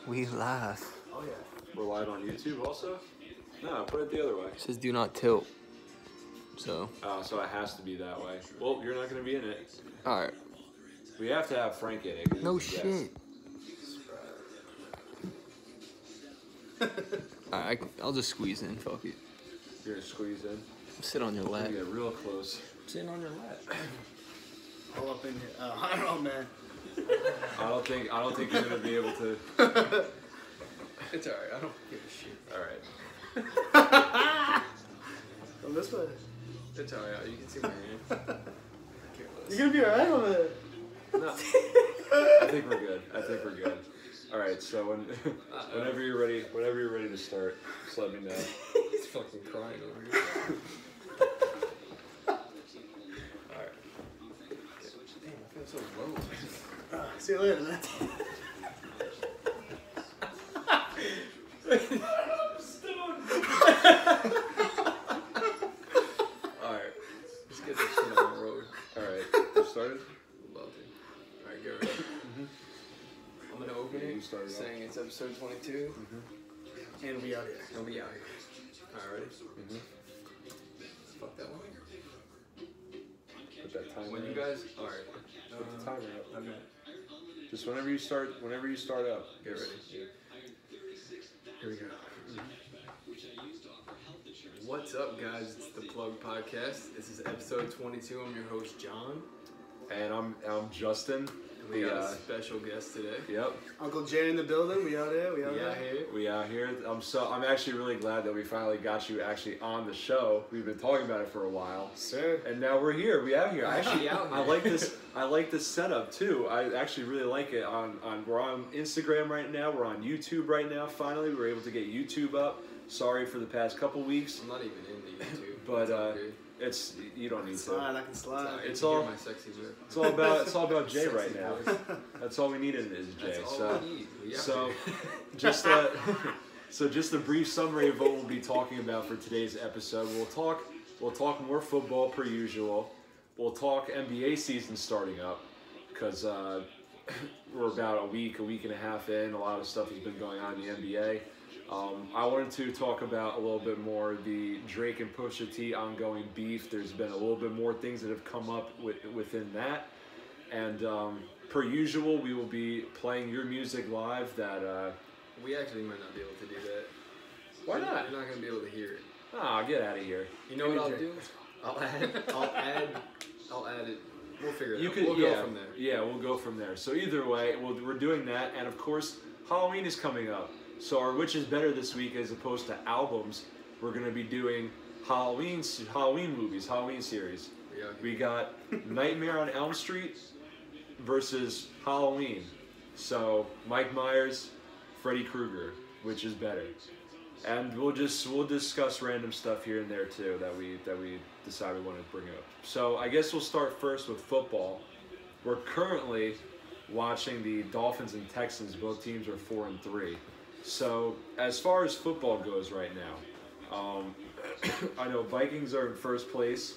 We live. Oh yeah. We're live on YouTube also? No, put it the other way. It says do not tilt. So. So it has to be that way. Well, you're not going to be in it. Alright. We have to have Frank in it. 'cause No he's a guest. shit. Alright, I'll just squeeze in. Fuck it. You're going to squeeze in. Sit on your lap. You get real close. Sitting on your lap. All up in here. I don't know, man. I don't think you're going to be able to. It's alright. I don't give a shit. Alright. Go this way. It's alright. You can see my hand. You're gonna be alright over there. No. I think we're good. Alright, so whenever you're ready to start, just let me know. He's fucking crying over here. Alright. Damn, I feel so low. See you later, man. Alright. Let's get this shit on the road. Alright, you started? Love it. Alright, get ready. I'm gonna open Yeah, it you started off. saying it's episode 22. And we out here. And we out here. Alright, ready? Fuck that one. Put that timer When you up. guys, alright. Put the timer up. Okay. Just whenever you start up. Get ready. Here we go. What's up, guys? It's the Plug Podcast. This is episode 22. I'm your host, John. And I'm Justin. And we got a special guest today. Yep. Uncle Jay in the building. We out here. We out Yeah, here. here. We out here. I'm actually really glad that we finally got you actually on the show. We've been talking about it for a while. Sir. And now we're here. We out here. Actually out here. I like this. I like this setup too. I actually really like it. We're on Instagram right now. We're on YouTube right now. Finally, we were able to get YouTube up. Sorry for the past couple weeks, I'm not even in the YouTube. but all good. you don't need Slide. to. I can slide. I it's can hear all- my sexy whip. It's all about Jay Sexy right now. voice. That's all we need in it is Jay. That's all So. we need. We out So, here. just a brief summary of what we'll be talking about for today's episode. We'll talk more football per usual. We'll talk NBA season starting up because we're about a week and a half in. A lot of stuff has been going on in the NBA. I wanted to talk about a little bit more the Drake and Pusha T ongoing beef. There's been a little bit more things that have come up within that. And per usual, we will be playing your music live that... We actually might not be able to do that. Why not? You're not going to be able to hear it. Ah, get out of here. You know what I'll do? I'll add it. We'll figure it out. We'll go from there. Yeah, we'll go from there. So either way, we're doing that. And of course, Halloween is coming up. So our Which is Better this week as opposed to albums, we're going to be doing Halloween movies, Halloween series. We got Nightmare on Elm Street versus Halloween. So Mike Myers, Freddy Krueger, which is better? And we'll discuss random stuff here and there too that we decide we want to bring up. So I guess we'll start first with football. We're currently watching the Dolphins and Texans. Both teams are 4-3. So as far as football goes right now, I know Vikings are in first place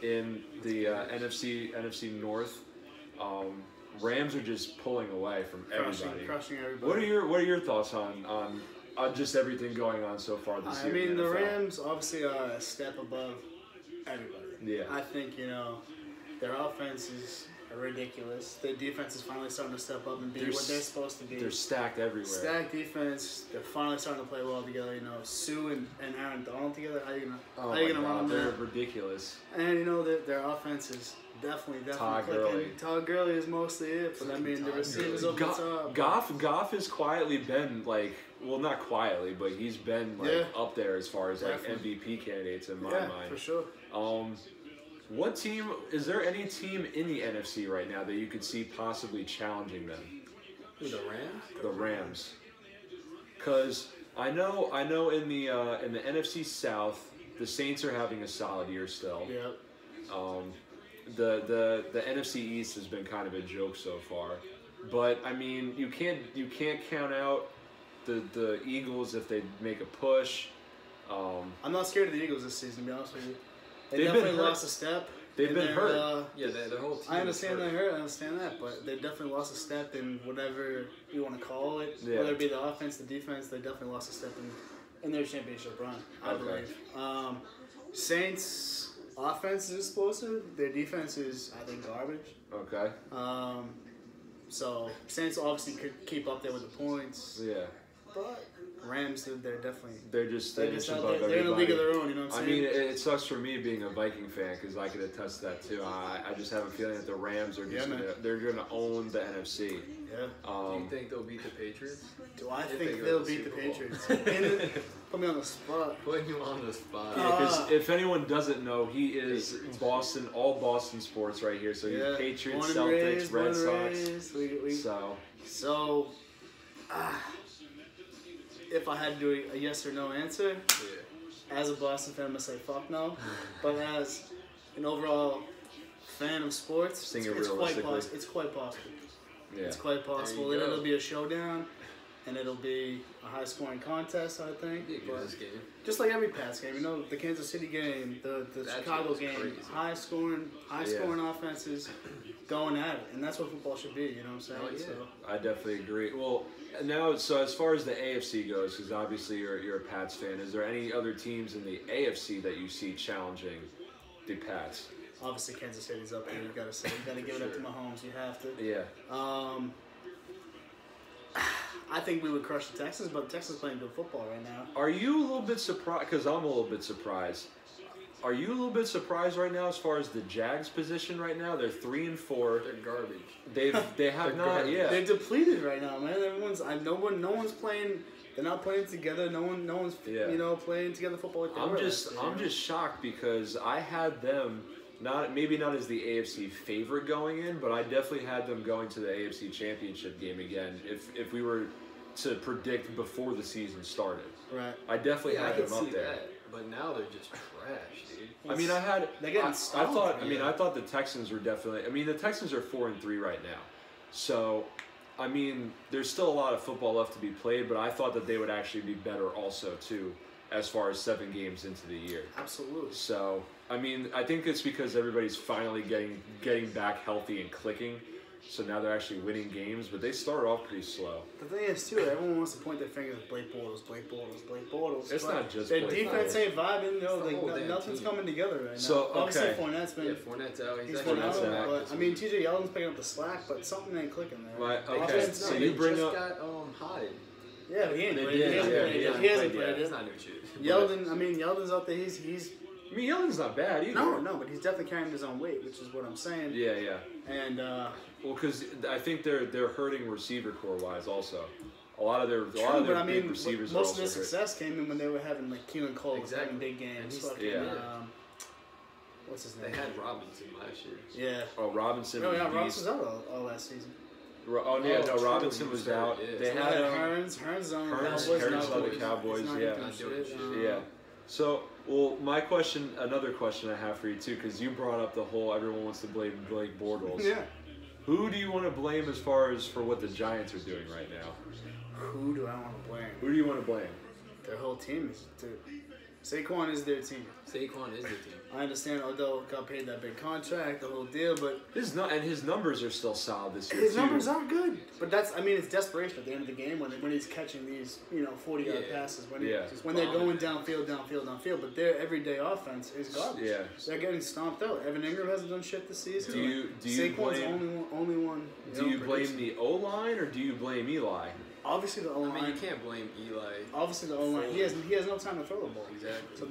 in the NFC North. Rams are just pulling away from everybody. Crushing everybody. What are your thoughts on just everything going on so far this year? I mean, in the NFL? Rams obviously are a step above everybody. Yeah. I think, their offense is ridiculous. Their defense is finally starting to step up and be what they're supposed to be. They're stacked everywhere. Stacked defense. They're finally starting to play well together. Sue and Aaron Donald together. How you gonna run them? They're ridiculous. And their offense is definitely Todd clicking. Gurley. Todd Gurley is mostly it, but I mean the receivers over the top. Goff has quietly been not quietly, but he's been up there as far as MVP candidates in my mind. Yeah, for sure. What team is there? Any team in the NFC right now that you could see possibly challenging them? Who, the Rams? The Rams, because I know in the NFC South, the Saints are having a solid year still. Yep. The NFC East has been kind of a joke so far, but I mean you can't count out the Eagles if they make a push. I'm not scared of the Eagles this season, to be honest with you. They They've definitely been hurt. lost a step. They've been hurt. Their whole team. I understand they're hurt. I understand that, but they definitely lost a step in whatever you want to call it. Yeah. Whether it be the offense, the defense, they definitely lost a step in their championship run. I believe. Saints offense is explosive. Their defense is, I think, garbage. Okay. So Saints obviously could keep up there with the points. Yeah. But Rams, they're definitely they're just above everybody. They're in a league of their own. You know what I'm saying? I mean, it sucks for me being a Viking fan because I could attest to that too. I just have a feeling that the Rams are just they're gonna own the NFC. Yeah. Do you think they'll beat the Patriots? Do I think they'll beat the Patriots? Put me on the spot. Putting you on the spot. Yeah, because if anyone doesn't know, he is Boston, all Boston sports right here. So he's Patriots, Celtics, Red Sox. So, if I had to do a yes or no answer, as a Boston fan, I'm gonna say fuck no. But as an overall fan of sports, it's quite possible. Yeah. It's quite possible. It'll be a showdown, and it'll be a high-scoring contest, I think. But game. Just like every Pats game, you know, the Kansas City game, the Chicago game, crazy. high-scoring offenses going at it, and that's what football should be. You know what I'm saying? So. I definitely agree. Well, now, so as far as the AFC goes, because obviously you're a Pats fan, is there any other teams in the AFC that you see challenging the Pats? Obviously, Kansas City's up there. You gotta give it up to Mahomes. You have to. Yeah. I think we would crush the Texans, but Texas playing good football right now. Are you a little bit surprised? Because I'm a little bit surprised. Are you a little bit surprised right now as far as the Jags' position right now? They're 3-4. They're garbage. They have not. Garbage. Yeah. They're depleted right now, man. No one's playing. They're not playing together. No one's playing together football. Like I'm just shocked because I had them. Maybe not as the AFC favorite going in, but I definitely had them going to the AFC Championship game again if we were to predict before the season started. Right. I definitely had them up there. That, but now they're just trash, dude. I mean, I thought the Texans were definitely. I mean, the Texans are 4-3 right now, so I mean, there's still a lot of football left to be played. But I thought that they would actually be better also too, as far as 7 games into the year. Absolutely. So. I mean, I think it's because everybody's finally getting back healthy and clicking, so now they're actually winning games. But they started off pretty slow. The thing is, too, everyone wants to point their fingers at Blake Bortles. It's not just their defense ain't vibing. Nothing's coming together right now. So obviously, Fournette's been. Fournette's out. He's out. But I mean, TJ Yeldon's picking up the slack, but something ain't clicking there. Okay, so you bring up. Got Hyde. Yeah, but he ain't played. He hasn't played. It's not new shit. Yeldon's out there. He's. I mean, Yeldon's not bad either. No, but he's definitely carrying his own weight, which is what I'm saying. Yeah. And well, because I think they're hurting receiver core wise also. A lot of their big receivers. Most of their success came in when they were having like Keelan Cole having big games. What's his name? They had Robinson last year. Yeah. Oh, Robinson. Robinson's out all last season. Robinson was out. Yeah. They had Hearns on the Cowboys. Yeah. So, well, another question I have for you too, because you brought up the whole everyone wants to blame Blake Bortles. Yeah. Who do you want to blame as far as for what the Giants are doing right now? Who do I want to blame? Who do you want to blame? Their whole team is. Saquon is their team. Saquon is their team. I understand Odell got paid that big contract, the whole deal, but his numbers are still solid this year. His numbers are good, but it's desperation at the end of the game when he's catching these 40-yard passes when they're going downfield. But their everyday offense is garbage. Yeah, they're getting stomped out. Evan Ingram hasn't done shit this season. Do you Saquon's blame only one? Do you blame the O-line or do you blame Eli? Obviously the O-line. I mean, you can't blame Eli. Obviously the O-line. He has no time to throw the ball. Exactly. So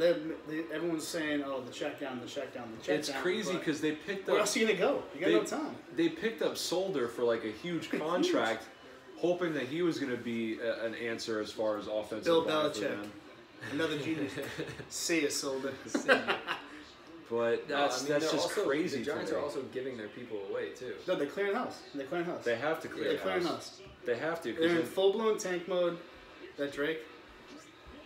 everyone's saying, the check down. It's crazy because they picked up. Where else are you gonna go? You got no time. They picked up Solder for like a huge contract, hoping that he was gonna be an answer as far as offensive. Bill Belichick, another genius. See ya, Solder. But that's just crazy. The Giants are also giving their people away too. No, they're clearing house. They have to clear house. They have to. They're in full-blown tank mode. That Drake,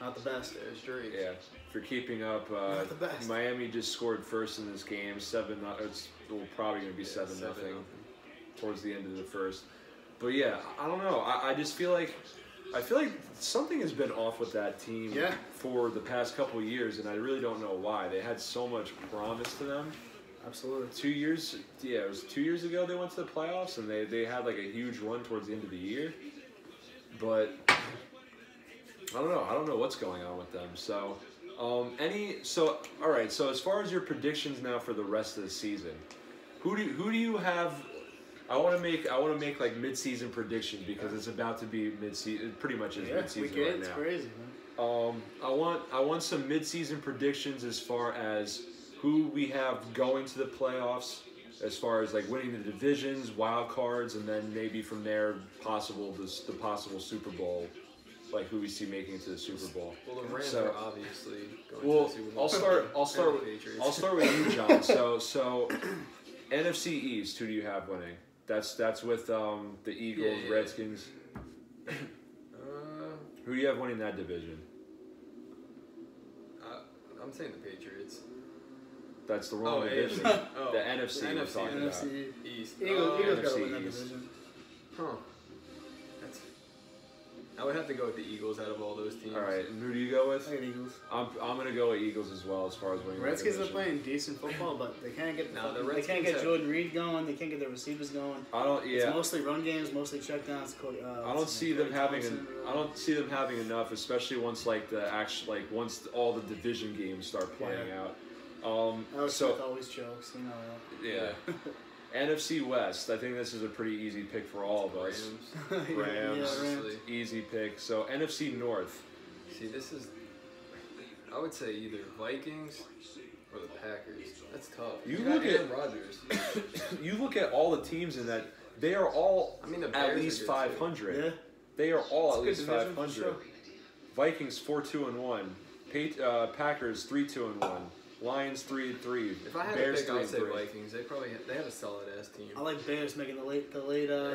not the best. There's Drake. Yeah, for keeping up. Not the best. Miami just scored first in this game. 7-0. It's probably going to be 7-0 towards the end of the first. But yeah, I don't know. I just feel like something has been off with that team for the past couple of years, and I really don't know why. They had so much promise to them, Absolutely. 2 years, yeah, it was 2 years ago they went to the playoffs, and they had like a huge run towards the end of the year. But I don't know what's going on with them. So, all right. So as far as your predictions now for the rest of the season, who do you have? I want to make like mid-season predictions because it's about to be mid-season. It pretty much is mid-season right now. It's crazy, man. I want some mid-season predictions as far as who we have going to the playoffs, as far as like winning the divisions, wild cards, and then maybe from there the possible Super Bowl, like who we see making it to the Super Bowl. Well, the Rams are obviously going to the Super Bowl. I'll start with you, John. So NFC East, who do you have winning? That's with the Eagles, Redskins. Who do you have winning that division? I'm saying the Patriots. That's the wrong division. The NFC we're talking about. East. Eagles got to win NFC that East. division. Huh. I would have to go with the Eagles out of all those teams. All right, and who do you go with? I got Eagles. I'm gonna go with Eagles as well as far as winning. Redskins are playing decent football, but they can't get they can't get Jordan Reed going. They can't get their receivers going. It's mostly run games, mostly checkdowns. I don't see them having enough, especially once once all the division games start playing out. Smith always chokes, you know. Yeah. NFC West, I think this is a pretty easy pick for all of us. Rams. Rams. Easy pick. So NFC North. See, this is, I would say either Vikings or the Packers. That's tough. You look at Aaron Rodgers. You look at all the teams in that, they are all at least 500. Yeah. They are all at least division, 500. sure. Vikings 4-2-1. Packers 3-2-1. Lions 3-3. If I had Bears to pick, I'd say 3-3. Vikings. They have a solid ass team. I like Bears making the late You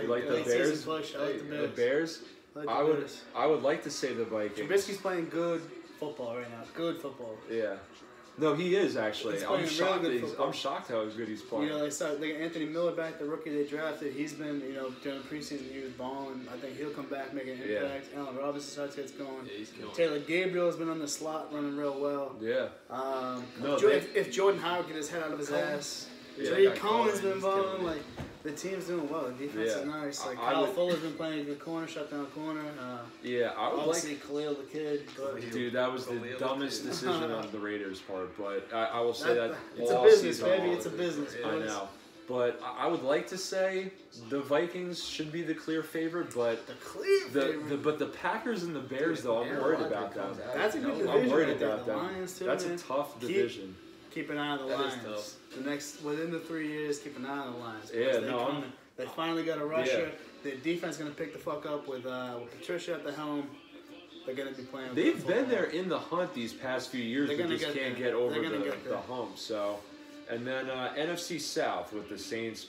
like the late Bears? season push. I like the Bears. The Bears. I would like to say the Vikings. Trubisky's playing good football right now. Good football. Yeah. No, he is actually. He's I'm playing shocked. really good football. I'm shocked how good he's playing. You know, they got Anthony Miller back, the rookie they drafted. He's been, during the preseason he was balling. I think he'll come back, make an impact. Allen Robinson starts gets going. Yeah, he's killing. Taylor Gabriel has been on the slot, running real well. Yeah. If Jordan Howard get his head out of his ass, Jay Cohen's been balling. Like the team's doing well. The defense is nice. Like Kyle Fuller's been playing a good corner, shut down corner. I would obviously Khalil the kid. But dude, that was the dumbest decision on the Raiders' part. But I will say that it's a business, baby. It's a business. I know. But I would like to say the Vikings should be the clear favorite, but the Packers and the Bears, though, I'm worried about them. That's a good division. I'm worried right there. about The them. Lions too, That's man. a tough division. Keep an eye on the That is Lions. tough. Within the 3 years, keep an eye on the Lions. Yeah, They finally got a rusher. Their defense going to pick the fuck up with Patricia at the helm. They're going to be playing. They've been there in the hunt these past few years, but just can't get over the hump. So, and then NFC South with the Saints,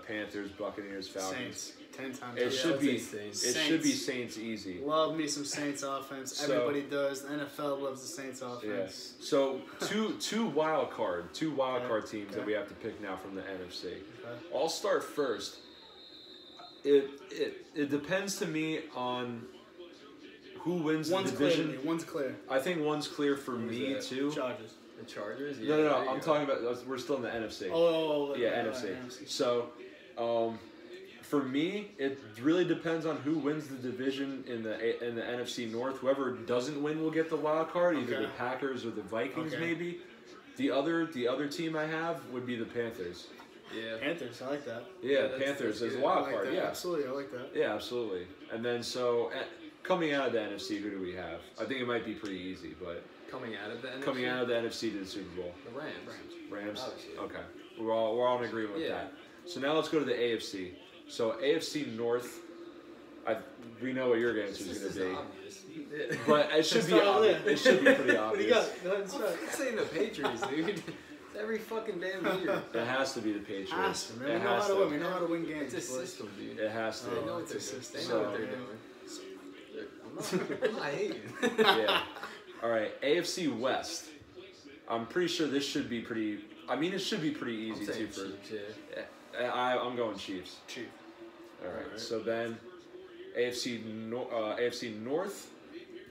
Panthers, Buccaneers, Falcons. Saints. 10 times. It should be Saints. It should be Saints easy. Love me some Saints offense. Everybody does. The NFL loves the Saints offense. Yeah. So two wild card teams that we have to pick now from the NFC. Okay. I'll start first. It depends to me on who wins the division. One's clear. I think one's clear for me too. Chargers. The Chargers? Yeah, No. I'm talking about. We're still in the NFC. NFC. NFC. So, for me, it really depends on who wins the division in the NFC North. Whoever doesn't win will get the wild card, either the Packers or the Vikings, maybe. The other team I have would be the Panthers. Yeah. Panthers, I like that. Yeah, Panthers as a wild card. That. Yeah, absolutely, I like that. Yeah, absolutely. And then coming out of the NFC, who do we have? I think it might be pretty easy, but coming out of the NFC. Coming out of the NFC to the Super Bowl. The Rams. Obviously. Okay, we're all in agreement with that. So now let's go to the AFC. So AFC North, we know what your answer is going to be. Obvious. But it should be obvious. It should be pretty obvious. What do you got? Go ahead and start. I'm saying the Patriots, dude. It's every fucking damn year. It has to be the Patriots. Has to, man. We know how to win. We know how to win games. It's a system, dude. It has to. They know what they're doing. They know what they're doing. I'm not hating. Yeah. All right. AFC West. I'm pretty sure this should be pretty. I mean, it should be pretty easy too. I'm going Chiefs. Chiefs. All right. So then, AFC North.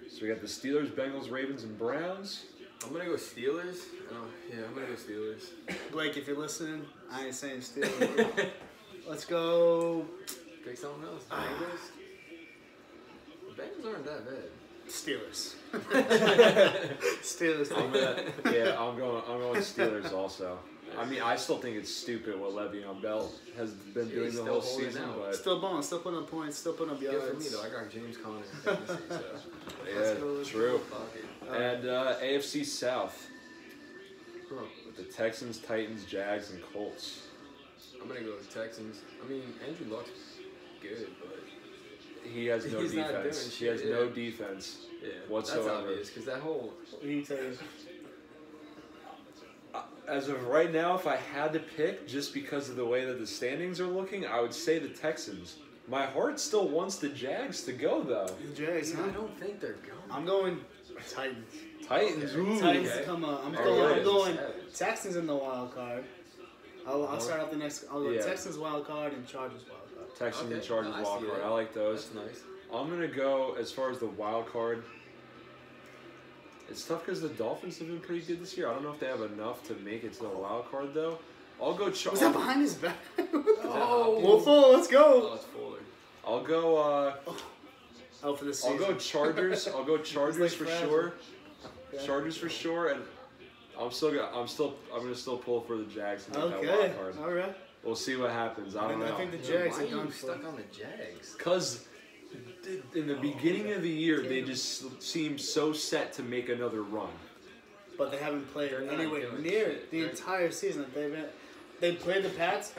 So we got the Steelers, Bengals, Ravens, and Browns. I'm gonna go Steelers. Oh, yeah, I'm gonna go Steelers. Blake, if you're listening, I ain't saying Steelers. Let's go. Pick something else. Bengals. The Bengals aren't that bad. Steelers. Steelers. I'm going Steelers also. I mean, I still think it's stupid what Le'Veon Bell has been doing the whole season, but still balling, still putting up points, still putting up yards. Yeah, for me though, I got James Conner in fantasy, so yeah, true. And AFC South with the Texans, Titans, Jags, and Colts. I'm gonna go with Texans. I mean, Andrew Luck's good, but he has no he's not doing defense. He shit, has no defense whatsoever. That's obvious because that whole. What do you say? As of right now, if I had to pick, just because of the way that the standings are looking, I would say the Texans. My heart still wants the Jags to go, though. The Jags, huh? I don't think they're going. I'm going Titans. Titans, Okay. ooh. Titans Okay. come up. I'm Alright. going Texans in the wild card. I'll start off the next. I'll go Yeah. Texans wild card and Chargers wild card. Texans and Okay. Chargers No, I wild see card. that. I like those. That's nice. I'm going to go, as far as the wild card, it's tough because the Dolphins have been pretty good this year. I don't know if they have enough to make it to the wild card, though. I'll go Was that behind his back? Oh. Wolfo, let's go. Oh, it's Fuller. I'll go, Oh, for the season. I'll go Chargers. I'll go Chargers for fragile. sure. Okay. Chargers for sure, and I'm gonna still pull for the Jags to make that Okay. wild card. All right. We'll see what happens. I don't I know. think the Yeah, Jags why are are you done for. stuck on the Jags? Because in the beginning of the year, they just seem so set to make another run. But they haven't played They're not anywhere doing near shit. the They're- entire season that they've been. They played the Pats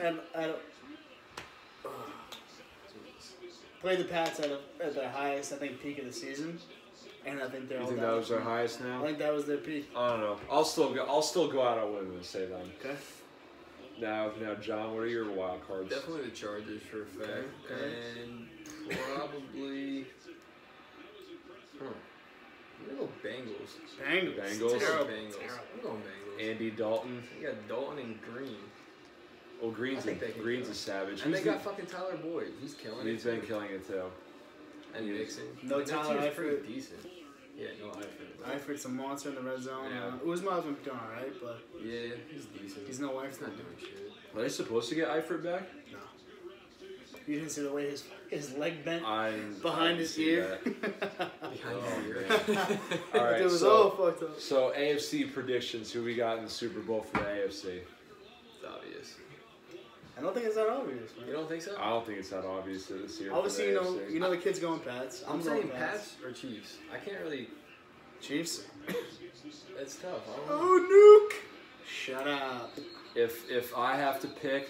played the Pats at their highest, I think, peak of the season, and I think they're You all think down. that was their highest I now? think that was their peak. I don't know. I'll still go out on limb and say them. Okay. Now, John, what are your wild cards? Definitely the Chargers for a fact, Okay. and probably. I'm gonna go Bengals. Bengals. Terrible. Bengals. Terrible. I'm going Bengals. Andy Dalton. You got Dalton and Green, Oh, Green's I think they can Green's go. a savage. and they Who's got fucking Tyler Boyd. He's killing it. He's been too. killing it too. And Mixon. No That Tyler team's pretty Eifert. decent. Yeah, no Eifert. Eifert, a monster in the red zone. Yeah. Uzma's been doing all right, but Yeah, he's decent. he's no He's Eifert. not doing shit. Are they supposed to get Eifert back? No. You didn't see the way his leg bent I behind his ear. Behind Oh, his ear. All right, It was so all fucked up. so AFC predictions. Who we got in the Super Bowl for the AFC? It's obvious. I don't think it's that obvious, man. You don't think so? I don't think it's that obvious this year. Obviously, for the AFC. you know the kid's going Pats. I'm going saying Pats or Chiefs. I can't really. Chiefs. It's tough. I don't know. Oh, nuke! Shut up. If I have to pick,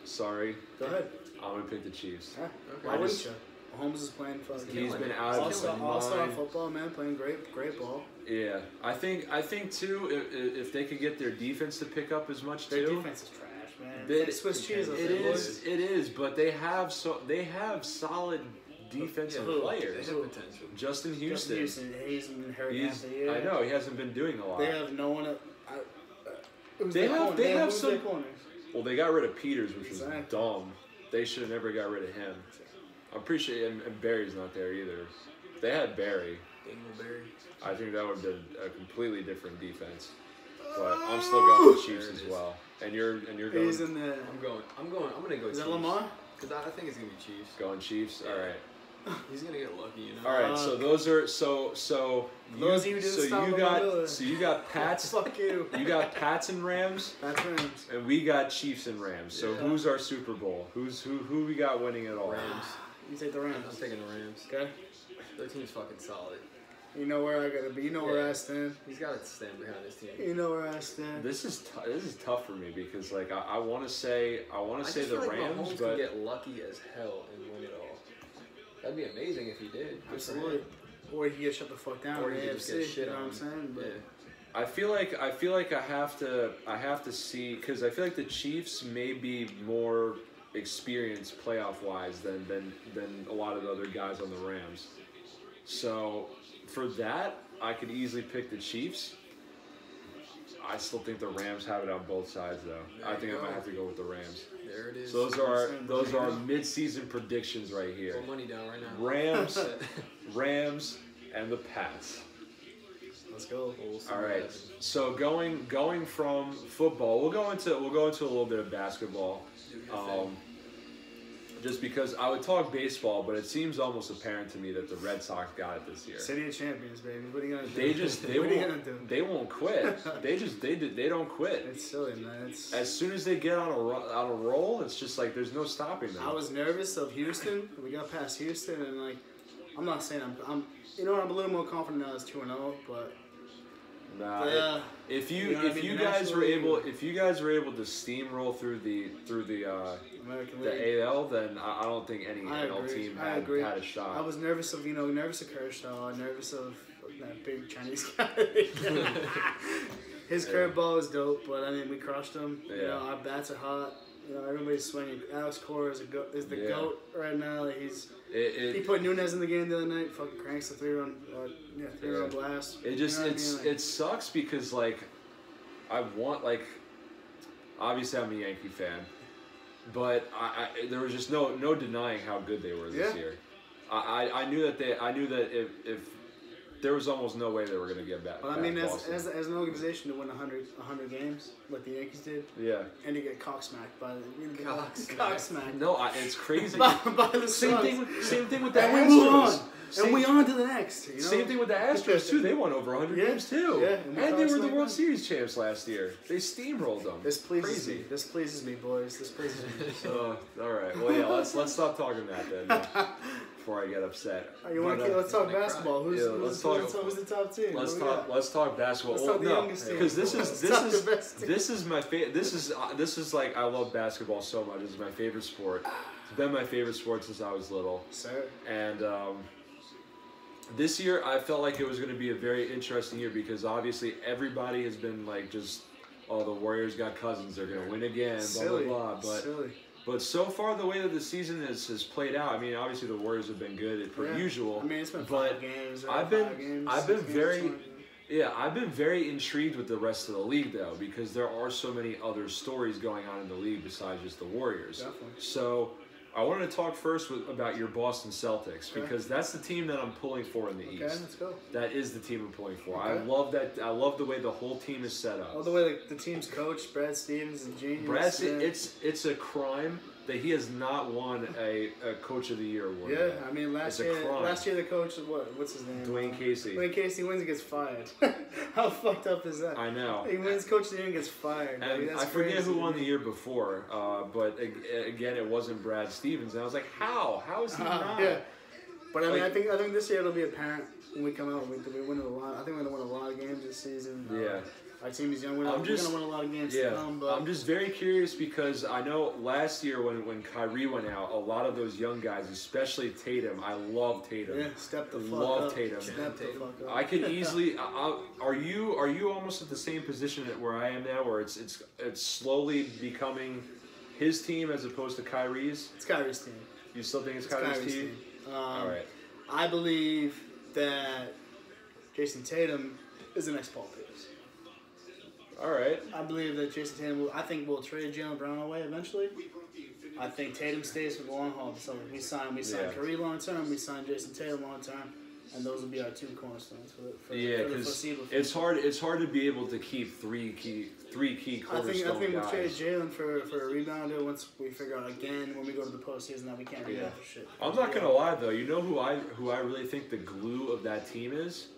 sorry, Go ahead. I'm gonna pick the Chiefs. Yeah. Okay. Why I wouldn't just- you? Mahomes is playing fucking. He's killing been it. out of his All-star mind. football, man, playing great ball. Yeah, I think too. If they could get their defense to pick up as much Their too, defense is trash, man. They- It's like Swiss cheese. up it there, is. boys. It is. But they have solid defensive Yeah, players. They have potential. Justin Houston. He's been hurt half the year. I know he hasn't been doing a lot. They have no one. Who's They their have- corner? they have who's some- their corners? Well, they got rid of Peters, which was Exactly. dumb. They should have never got rid of him. I'm pretty sure, and Barry's not there either. If they had Barry, Dingleberry. I think that would have been a completely different defense. But I'm still going with Chiefs There it as is. well. And you're going He's in there. I'm gonna go Is that Chiefs. Lamar? Because I think it's gonna be Chiefs. going Chiefs. All right. He's gonna get lucky, you know. All right. So those are so. Those of you who didn't stop Lamar Miller. you got Pats. Fuck you. You got Pats and Rams, That's Rams. and we got Chiefs and Rams. So Yeah. who's our Super Bowl? Who we got winning it all? Rams. You take the I'm Rams. taking the Rams. Okay. Their team's fucking solid. You know where I gotta be. You know where Yeah. I stand. He's got to stand behind his team. You know where I stand. This is tough for me because like I want to say I the just feel like Rams, Mahomes but could get lucky as hell and win it all. That'd be amazing if he did. Good for Absolutely. him. Or he gets shut the fuck down. Or in he the could just AFC, get shit you know on. what I'm saying? But Yeah. I feel like I have to see because I feel like the Chiefs may be more experienced playoff wise than a lot of the other guys on the Rams. So for that, I could easily pick the Chiefs. I still think the Rams have it on both sides though. There I think you I might go. have to go with the Rams. There it is. So those are our mid-season predictions right here. Put money down right now. Rams, Rams, and the Pats. Let's go. All right. So going from football, we'll go into a little bit of basketball. Just because I would talk baseball, but it seems almost apparent to me that the Red Sox got it this year. City of champions, baby. What are you gonna do? They won't quit. They don't quit. It's silly, man. As soon as they get on a roll, it's just like there's no stopping them. I was nervous of Houston. We got past Houston, and like, I'm not saying I'm you know what, I'm a little more confident now as 2-0, but. Nah, if you guys were able to steamroll through the AL, then I don't think any NL team had a shot. I was nervous of Kershaw, nervous of that big Chinese guy. His curveball is dope, but I mean we crushed him. Yeah. You know, our bats are hot. You know, everybody's swinging. Alex Cora is the GOAT right now. Like he put Nunez in the game the other night. Fucking cranks the 3-run blast. It just it sucks because like I want like obviously I'm a Yankee fan, but there was just no denying how good they were this year. I knew that if there was almost no way they were going to get back. But I mean, as an organization to win 100 games like the Yankees did, and to get cocksmacked by cocksmacked. No, it's crazy. by the same thing with the Astros. And we move on. And we on to the next. You know? Same thing with the Astros too. They won over 100 games too. Yeah, and they were the World Series champs last year. They steamrolled them. This pleases me. This pleases me, boys. This pleases me. All right. Well, yeah. Let's stop talking that then. Before I get upset. Let's talk basketball. Who's the top team? Let's talk basketball. Let's talk the youngest team. Because this is my favorite. This is like I love basketball so much. This is my favorite sport. It's been my favorite sport since I was little. Sir. And this year I felt like it was going to be a very interesting year because obviously everybody has been like just, the Warriors got Cousins. They're going to win again. Silly. Blah blah blah. But so far, the way that the season has played out, I mean, obviously the Warriors have been good per usual. I mean, it's been 5 games. I've been very intrigued with the rest of the league though, because there are so many other stories going on in the league besides just the Warriors. Definitely. So I wanted to talk first about your Boston Celtics because that's the team that I'm pulling for in the East. Okay, let's go. That is the team I'm pulling for. Okay. I love that. I love the way the whole team is set up. Oh, the way the team's coached, Brad Stevens and genius. It's a crime that he has not won a Coach of the Year award. Yeah, I mean last year the coach what's his name? Dwayne Casey. Dwayne Casey wins and gets fired. How fucked up is that? I know. He wins Coach of the Year and gets fired. And I forget who won the year before, but again it wasn't Brad Stevens. And I was like, how? How is he not? Yeah. But I mean, I think this year it'll be apparent when we come out. We win a lot. I think we're gonna win a lot of games this season. Yeah. Our team is young. We're gonna win a lot of games to come. But I'm just very curious because I know last year when Kyrie went out, a lot of those young guys, especially Tatum, I love Tatum. Yeah, step the fuck love up. Tatum. Step the fuck up. I could easily. Are you almost at the same position where I am now, where it's slowly becoming his team as opposed to Kyrie's? It's Kyrie's team. You still think it's Kyrie's team? All right. I believe that Jason Tatum is the next Paul Pierce. All right. I believe that Jason Tatum will trade Jaylen Brown away eventually. I think Tatum stays for the long haul. So we sign Kyrie long term, we sign Jason Tatum long term, and those will be our 2 cornerstones for the foreseeable future. It's hard to be able to keep three key cornerstone I think we'll guys. trade Jaylen for a rebounder once we figure out again when we go to the postseason that we can't rebound for shit. I'm not gonna lie though. You know who I really think the glue of that team is?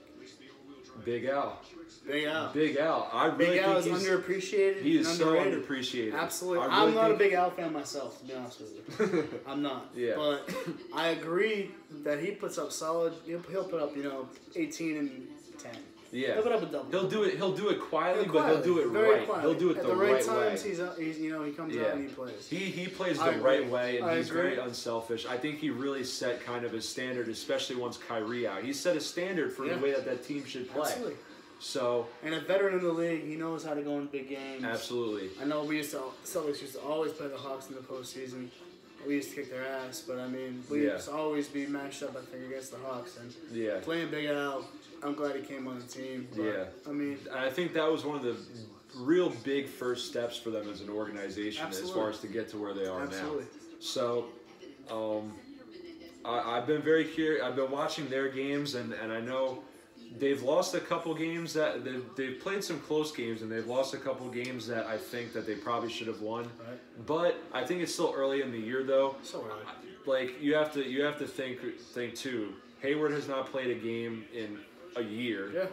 Big Al. Big Al. Big Al. I really Big Al think is underappreciated. He is so underrated. underappreciated. Absolutely. I'm not a Big Al fan myself, to be honest with you. I'm not. Yeah. But I agree that he puts up solid. He'll put up 18 and 10. Yeah. He'll put up a double. He'll do it quietly, but he'll do it right. Quietly. He'll do it at the right times, way. He comes out and he plays. He plays the right way, and he's very unselfish. I think he really set kind of a standard, especially once Kyrie out. He set a standard for the way that team should play. Absolutely. So, and a veteran in the league, he knows how to go in big games. Absolutely. I know Celtics used to always play the Hawks in the postseason. We used to kick their ass, but I mean, we used to always be matched up, I think, against the Hawks. And playing Big Al, I'm glad he came on the team. But, I mean, I think that was one of the real big first steps for them as an organization, as far as to get to where they are now. So, I've been very curious. I've been watching their games, and I know they've lost a couple games that they've played some close games, and they've lost a couple games that I think that they probably should have won. Right. But I think it's still early in the year, though. So early. Like you have to think too. Hayward has not played a game in a year. Yeah.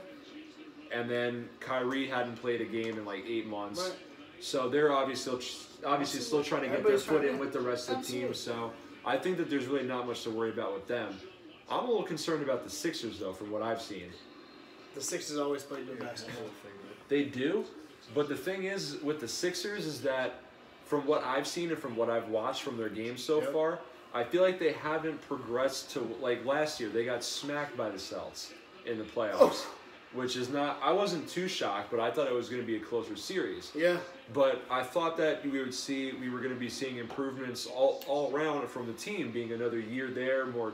And then Kyrie hadn't played a game in like 8 months. Right. So they're obviously still trying to get their foot in with the rest of the team. So I think that there's really not much to worry about with them. I'm a little concerned about the Sixers, though, from what I've seen. The Sixers always play good basketball. They do, but the thing is with the Sixers is that from what I've seen and from what I've watched from their games so far, I feel like they haven't progressed to, like last year, they got smacked by the Celtics in the playoffs. Which is not, I wasn't too shocked, but I thought it was going to be a closer series. Yeah. But I thought that we were going to be seeing improvements all around from the team, being another year there, more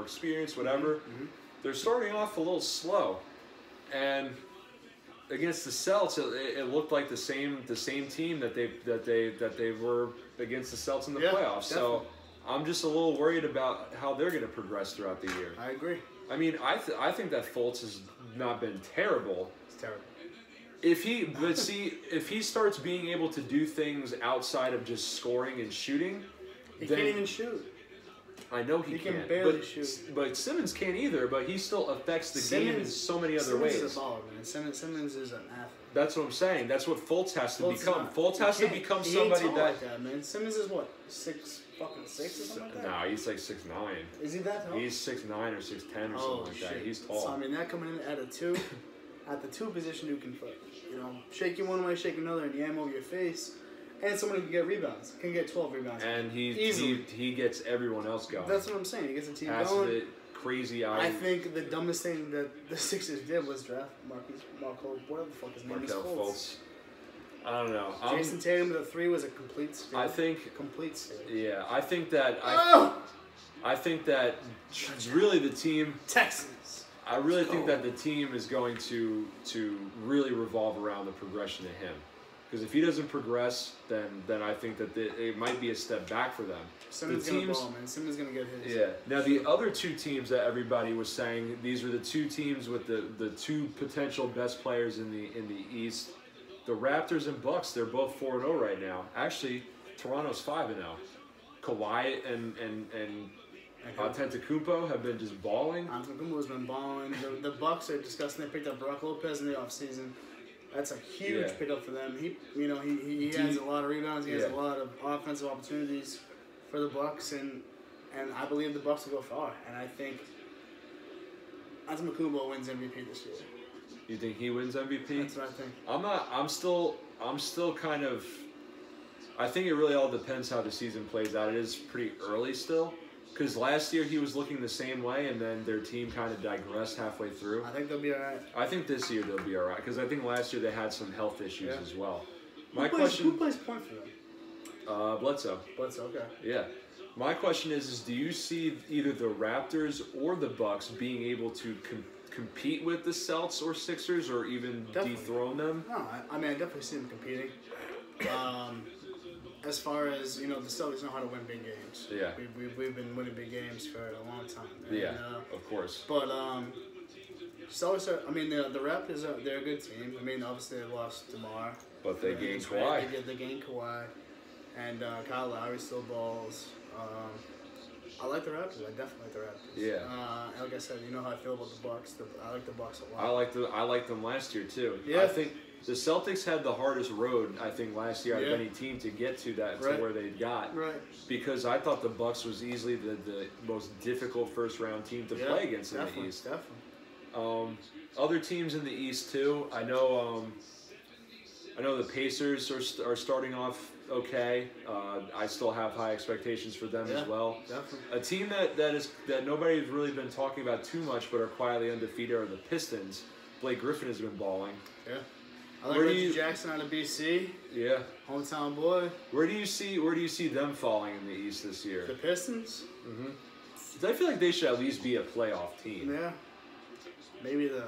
experience, whatever. Mm-hmm. They're starting off a little slow, and against the Celtics, it looked like the same team that they were against the Celtics in the playoffs. Definitely. So I'm just a little worried about how they're going to progress throughout the year. I agree. I mean, I think that Fultz has not been terrible. It's terrible. If he starts being able to do things outside of just scoring and shooting, He then, can't even shoot. I know he can can't, barely shoot. But Simmons can't either. But he still affects the game in so many other Simmons ways. is a baller, man. Simmons is an athlete. That's what I'm saying. That's what Fultz has to become. Fultz He has to can't- become he ain't somebody tall that. like that, man. Simmons is what, 6'6" or something like that? No, he's like 6'9". Is he that tall? He's 6'9" or 6'10" or something like that. He's tall. So I mean, that coming in at a 2, at the 2 position, you can shake you one way, shake another, and yam over your face, and someone can get rebounds, can get 12 rebounds. And Easily. he gets everyone else going. That's what I'm saying. He gets the team Passes going. it crazy out. I think the dumbest thing that the Sixers did was draft Marco, whatever the fuck his name is, Fultz. I don't know. Jason Tatum to the 3 was a complete steal. I think complete steal. Yeah, I think that really the team. Texans. I really think that the team is going to really revolve around the progression of him. Because if he doesn't progress, then I think that it might be a step back for them. Simmons gonna ball, man. Simmons gonna get his. Yeah. Now the other 2 teams that everybody was saying, these are the 2 teams with the 2 potential best players in the East. The Raptors and Bucks, they're both 4-0 right now. Actually, Toronto's 5-0. Kawhi and Antetokounmpo have been just balling. Antetokounmpo's been balling. The Bucks are disgusting. They picked up Brook Lopez in the offseason. That's a huge pickup for them. He has a lot of rebounds. He has a lot of offensive opportunities for the Bucks, and I believe the Bucks will go far. And I think Antetokounmpo wins MVP this year. You think he wins MVP? That's what I think. I'm still kind of. I think it really all depends how the season plays out. It is pretty early still, because last year he was looking the same way, and then their team kind of digressed halfway through. I think they'll be all right. I think this year they'll be all right, because I think last year they had some health issues as well. Who plays point for them? Bledsoe. Bledsoe, okay. Yeah. My question is do you see either the Raptors or the Bucks being able to compete with the Celtics or Sixers, or even dethrone them? No, I mean, I definitely see them competing. As far as, the Celtics know how to win big games. Yeah. We've been winning big games for a long time. And, of course. But Celtics are, the Raptors they're a good team. Obviously they lost DeMar. But they gained Kawhi. They gained Kawhi. And Kyle Lowry still balls. I like the Raptors. I definitely like the Raptors. Yeah. Like I said, you know how I feel about the Bucks. I like the Bucks a lot. I liked them last year too. Yeah. I think the Celtics had the hardest road, I think, last year out of any team to get to that to where they got. Right. Because I thought the Bucks was easily the most difficult first round team to play against in the East. Definitely. Other teams in the East too. I know the Pacers are starting off okay. I still have high expectations for them as well. Definitely. A team that nobody's really been talking about too much, but are quietly undefeated, are the Pistons. Blake Griffin has been balling. Yeah. I like Reggie Jackson out of BC. Yeah. Hometown boy. Where do you see them falling in the East this year? The Pistons? Mm-hmm. I feel like they should at least be a playoff team. Yeah. Maybe you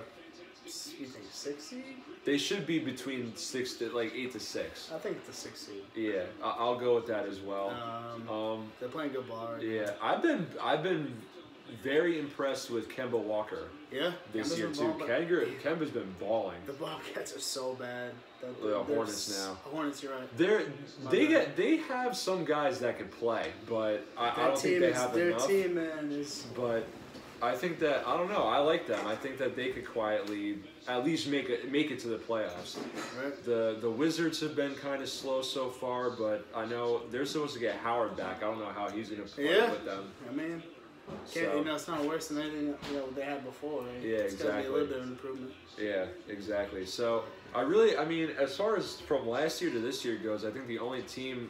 think 6 seed? They should be between 8 to 6. I think the 6 seed. Yeah, I'll go with that as well. They're playing good ball right now. Yeah, I've been very impressed with Kemba Walker Yeah. this Kemba's year been too. balling, Kemba's been balling. The Bobcats are so bad. The Hornets now. Hornets, you're right. They have some guys that can play, but I don't think they have enough. Their team, man, is. But I think that I don't know. I like them. I think that they could quietly at least make it to the playoffs. Right. The Wizards have been kind of slow so far, but I know they're supposed to get Howard back. I don't know how he's going to play with them. I mean, it's not worse than anything they had before. Right? Yeah, it's exactly. It's got to be a little bit of an improvement. Yeah, exactly. So I mean, as far as from last year to this year goes, I think the only team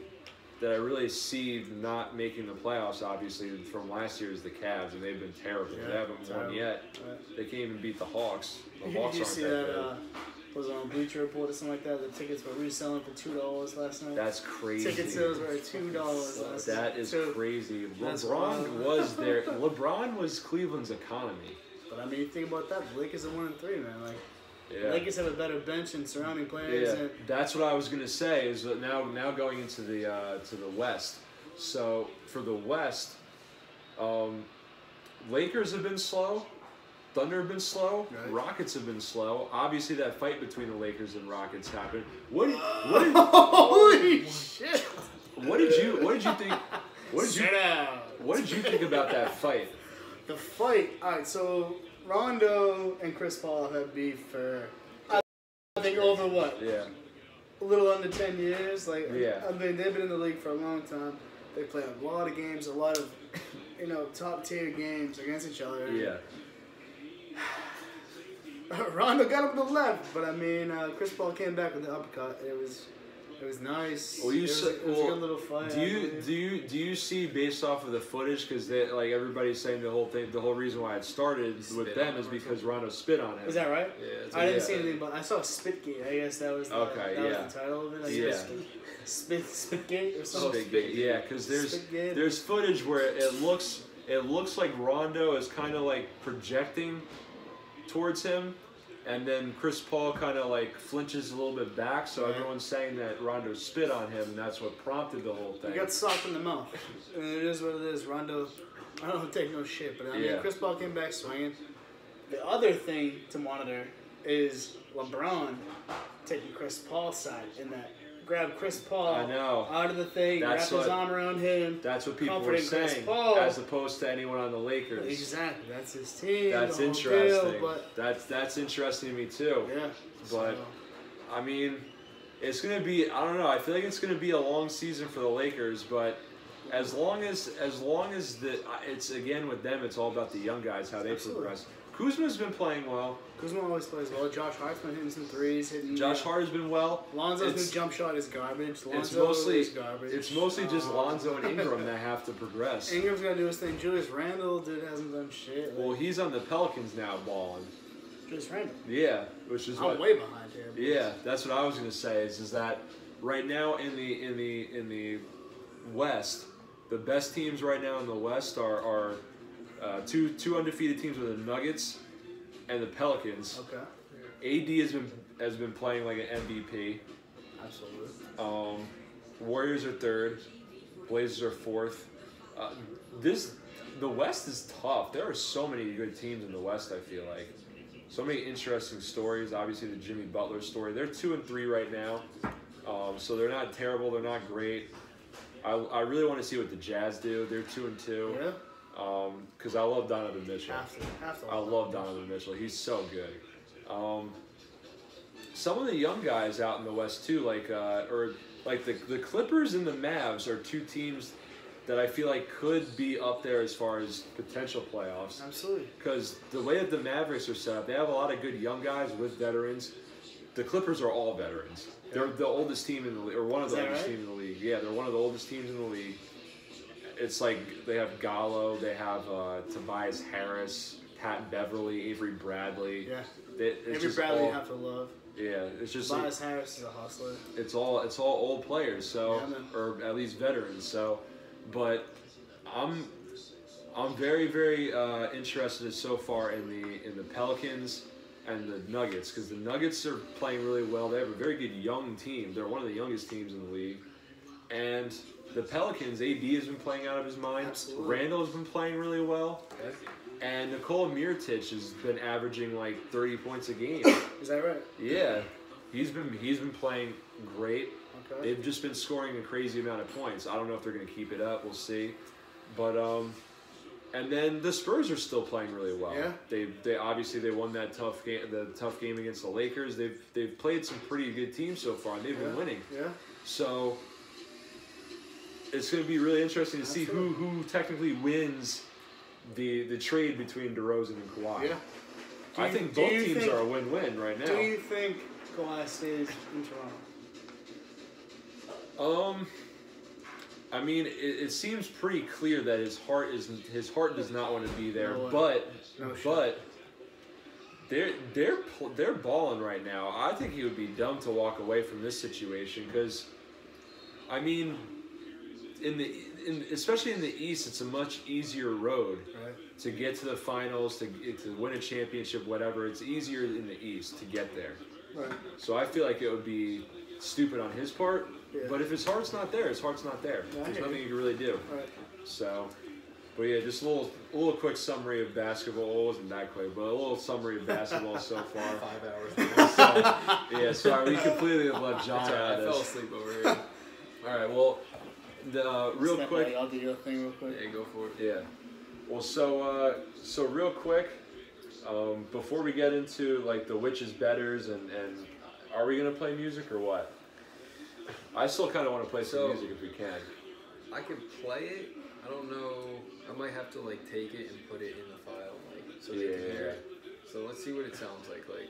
that I really see not making the playoffs, obviously, from last year is the Cavs, and they've been terrible. Yeah, they haven't won yet. Right. They can't even beat the Hawks. The Hawks Did you aren't see that that? good. Was it on Bleacher Report or something like that? The tickets were reselling for $2 last night. That's crazy. Ticket sales were at $2 last night. That is crazy. That's LeBron wild. was there. LeBron was Cleveland's economy. But I mean, you think about that. The Lakers are 1-3, man. Like, Yeah. the Lakers have a better bench and surrounding players. Yeah, And that's what I was gonna say. Is that now going into the to the West. So for the West, Lakers have been slow. Thunder have been slow. Right. Rockets have been slow. Obviously, that fight between the Lakers and Rockets happened. Holy shit! What did you think? Sit down. What did you think about that fight? The fight. All right, so Rondo and Chris Paul have beef for, I think, over what? Yeah. A little under 10 years. Like, Yeah. I mean, they've been in the league for a long time. They play a lot of games, a lot of, top tier games against each other. Yeah. Rondo got up to the left, but I mean, Chris Paul came back with the uppercut. It was nice. Well, it was a good little fight. Do you see based off of the footage, because like everybody's saying the whole reason why it started with them is because Rondo spit on him. Is that right? Yeah. I didn't see anything, but I saw Spitgate. I guess that was was the title of it. I guess. Spitgate or something. Spitgate, yeah, because there's footage where it looks like Rondo is kind of like projecting towards him, and then Chris Paul kind of like flinches a little bit back, so everyone's saying that Rondo spit on him, and that's what prompted the whole thing. He got socked in the mouth. And it is what it is. Rondo, I don't take no shit, but I mean, Chris Paul came back swinging. The other thing to monitor is LeBron taking Chris Paul's side in that. Grab Chris Paul out of the thing, wrap his arm around him. That's what people were saying, as opposed to anyone on the Lakers. Exactly, that's his team. That's interesting. That's interesting to me too. Yeah. But I mean, it's gonna be. I don't know. I feel like it's gonna be a long season for the Lakers, but as long as it's again with them, it's all about the young guys, how they progress. Kuzma's been playing well. Kuzma always plays well. Josh Hart's been hitting some threes. Josh Hart has been well. Lonzo's new jump shot is garbage. It's mostly just Lonzo and Ingram that have to progress. Ingram's got to do his thing. Julius Randle, dude, hasn't done shit. Well, he's on the Pelicans now, balling. Julius Randle? Yeah, which is I'm way behind him. Yeah, that's what I was gonna say. Is that right now in the West, the best teams right now in the West are two undefeated teams with the Nuggets and the Pelicans. Okay. AD has been playing like an MVP. Absolutely. Warriors are third. Blazers are fourth. The West is tough. There are so many good teams in the West. I feel like so many interesting stories. Obviously, the Jimmy Butler story. They're 2-3 right now, so they're not terrible. They're not great. I really want to see what the Jazz do. They're 2-2. Yeah. Because I love Donovan Mitchell. Have to I love Donovan Mitchell. He's so good. Some of the young guys out in the West too, like the Clippers and the Mavs are two teams that I feel like could be up there as far as potential playoffs. Absolutely. Because the way that the Mavericks are set up, they have a lot of good young guys with veterans. The Clippers are all veterans. They're the oldest team in the league, or one of the oldest teams in the league. Yeah, they're one of the oldest teams in the league. It's like they have Gallo, they have Tobias Harris, Pat Beverly, Avery Bradley. Yeah. Avery Bradley you have to love. Yeah, it's just Tobias Harris is a hustler. It's all old players, so or at least veterans. So, but I'm very very interested so far in the Pelicans and the Nuggets, because the Nuggets are playing really well. They have a very good young team. They're one of the youngest teams in the league, and the Pelicans, AD has been playing out of his mind. Absolutely. Randall has been playing really well. Okay. And Nikola Mirotic has been averaging like 30 points a game. Is that right? Yeah. He's been playing great. Okay. They've just been scoring a crazy amount of points. I don't know if they're going to keep it up. We'll see. But and then the Spurs are still playing really well. Yeah. They obviously they won that tough game against the Lakers. They've played some pretty good teams so far, and they've been winning. Yeah. So it's going to be really interesting to see who technically wins the trade between DeRozan and Kawhi. Yeah. I think both teams are a win-win right now. Do you think Kawhi stays in Toronto? I mean, it seems pretty clear that his heart does not want to be there. No, but they're balling right now. I think he would be dumb to walk away from this situation because, I mean, especially in the East, it's a much easier road to get to the finals, to win a championship, whatever. It's easier in the East to get there. Right. So I feel like it would be stupid on his part. Yeah. But if his heart's not there, his heart's not there. Yeah, There's nothing you can really do. Right. So, but yeah, just a little quick summary of basketball. Well, it wasn't that quick, but a little summary of basketball so far. 5 hours. Yeah, sorry, we completely left John That's all right, out I of fell this. asleep over here. All right, well, real Step quick. back, I'll do your thing real quick. Yeah, go for it. Yeah. Well, so real quick, before we get into like the which is betters and are we gonna play music or what? I still kind of want to play some music if we can. I can play it. I don't know. I might have to like take it and put it in the file, like so they can hear it. So let's see what it sounds like. Like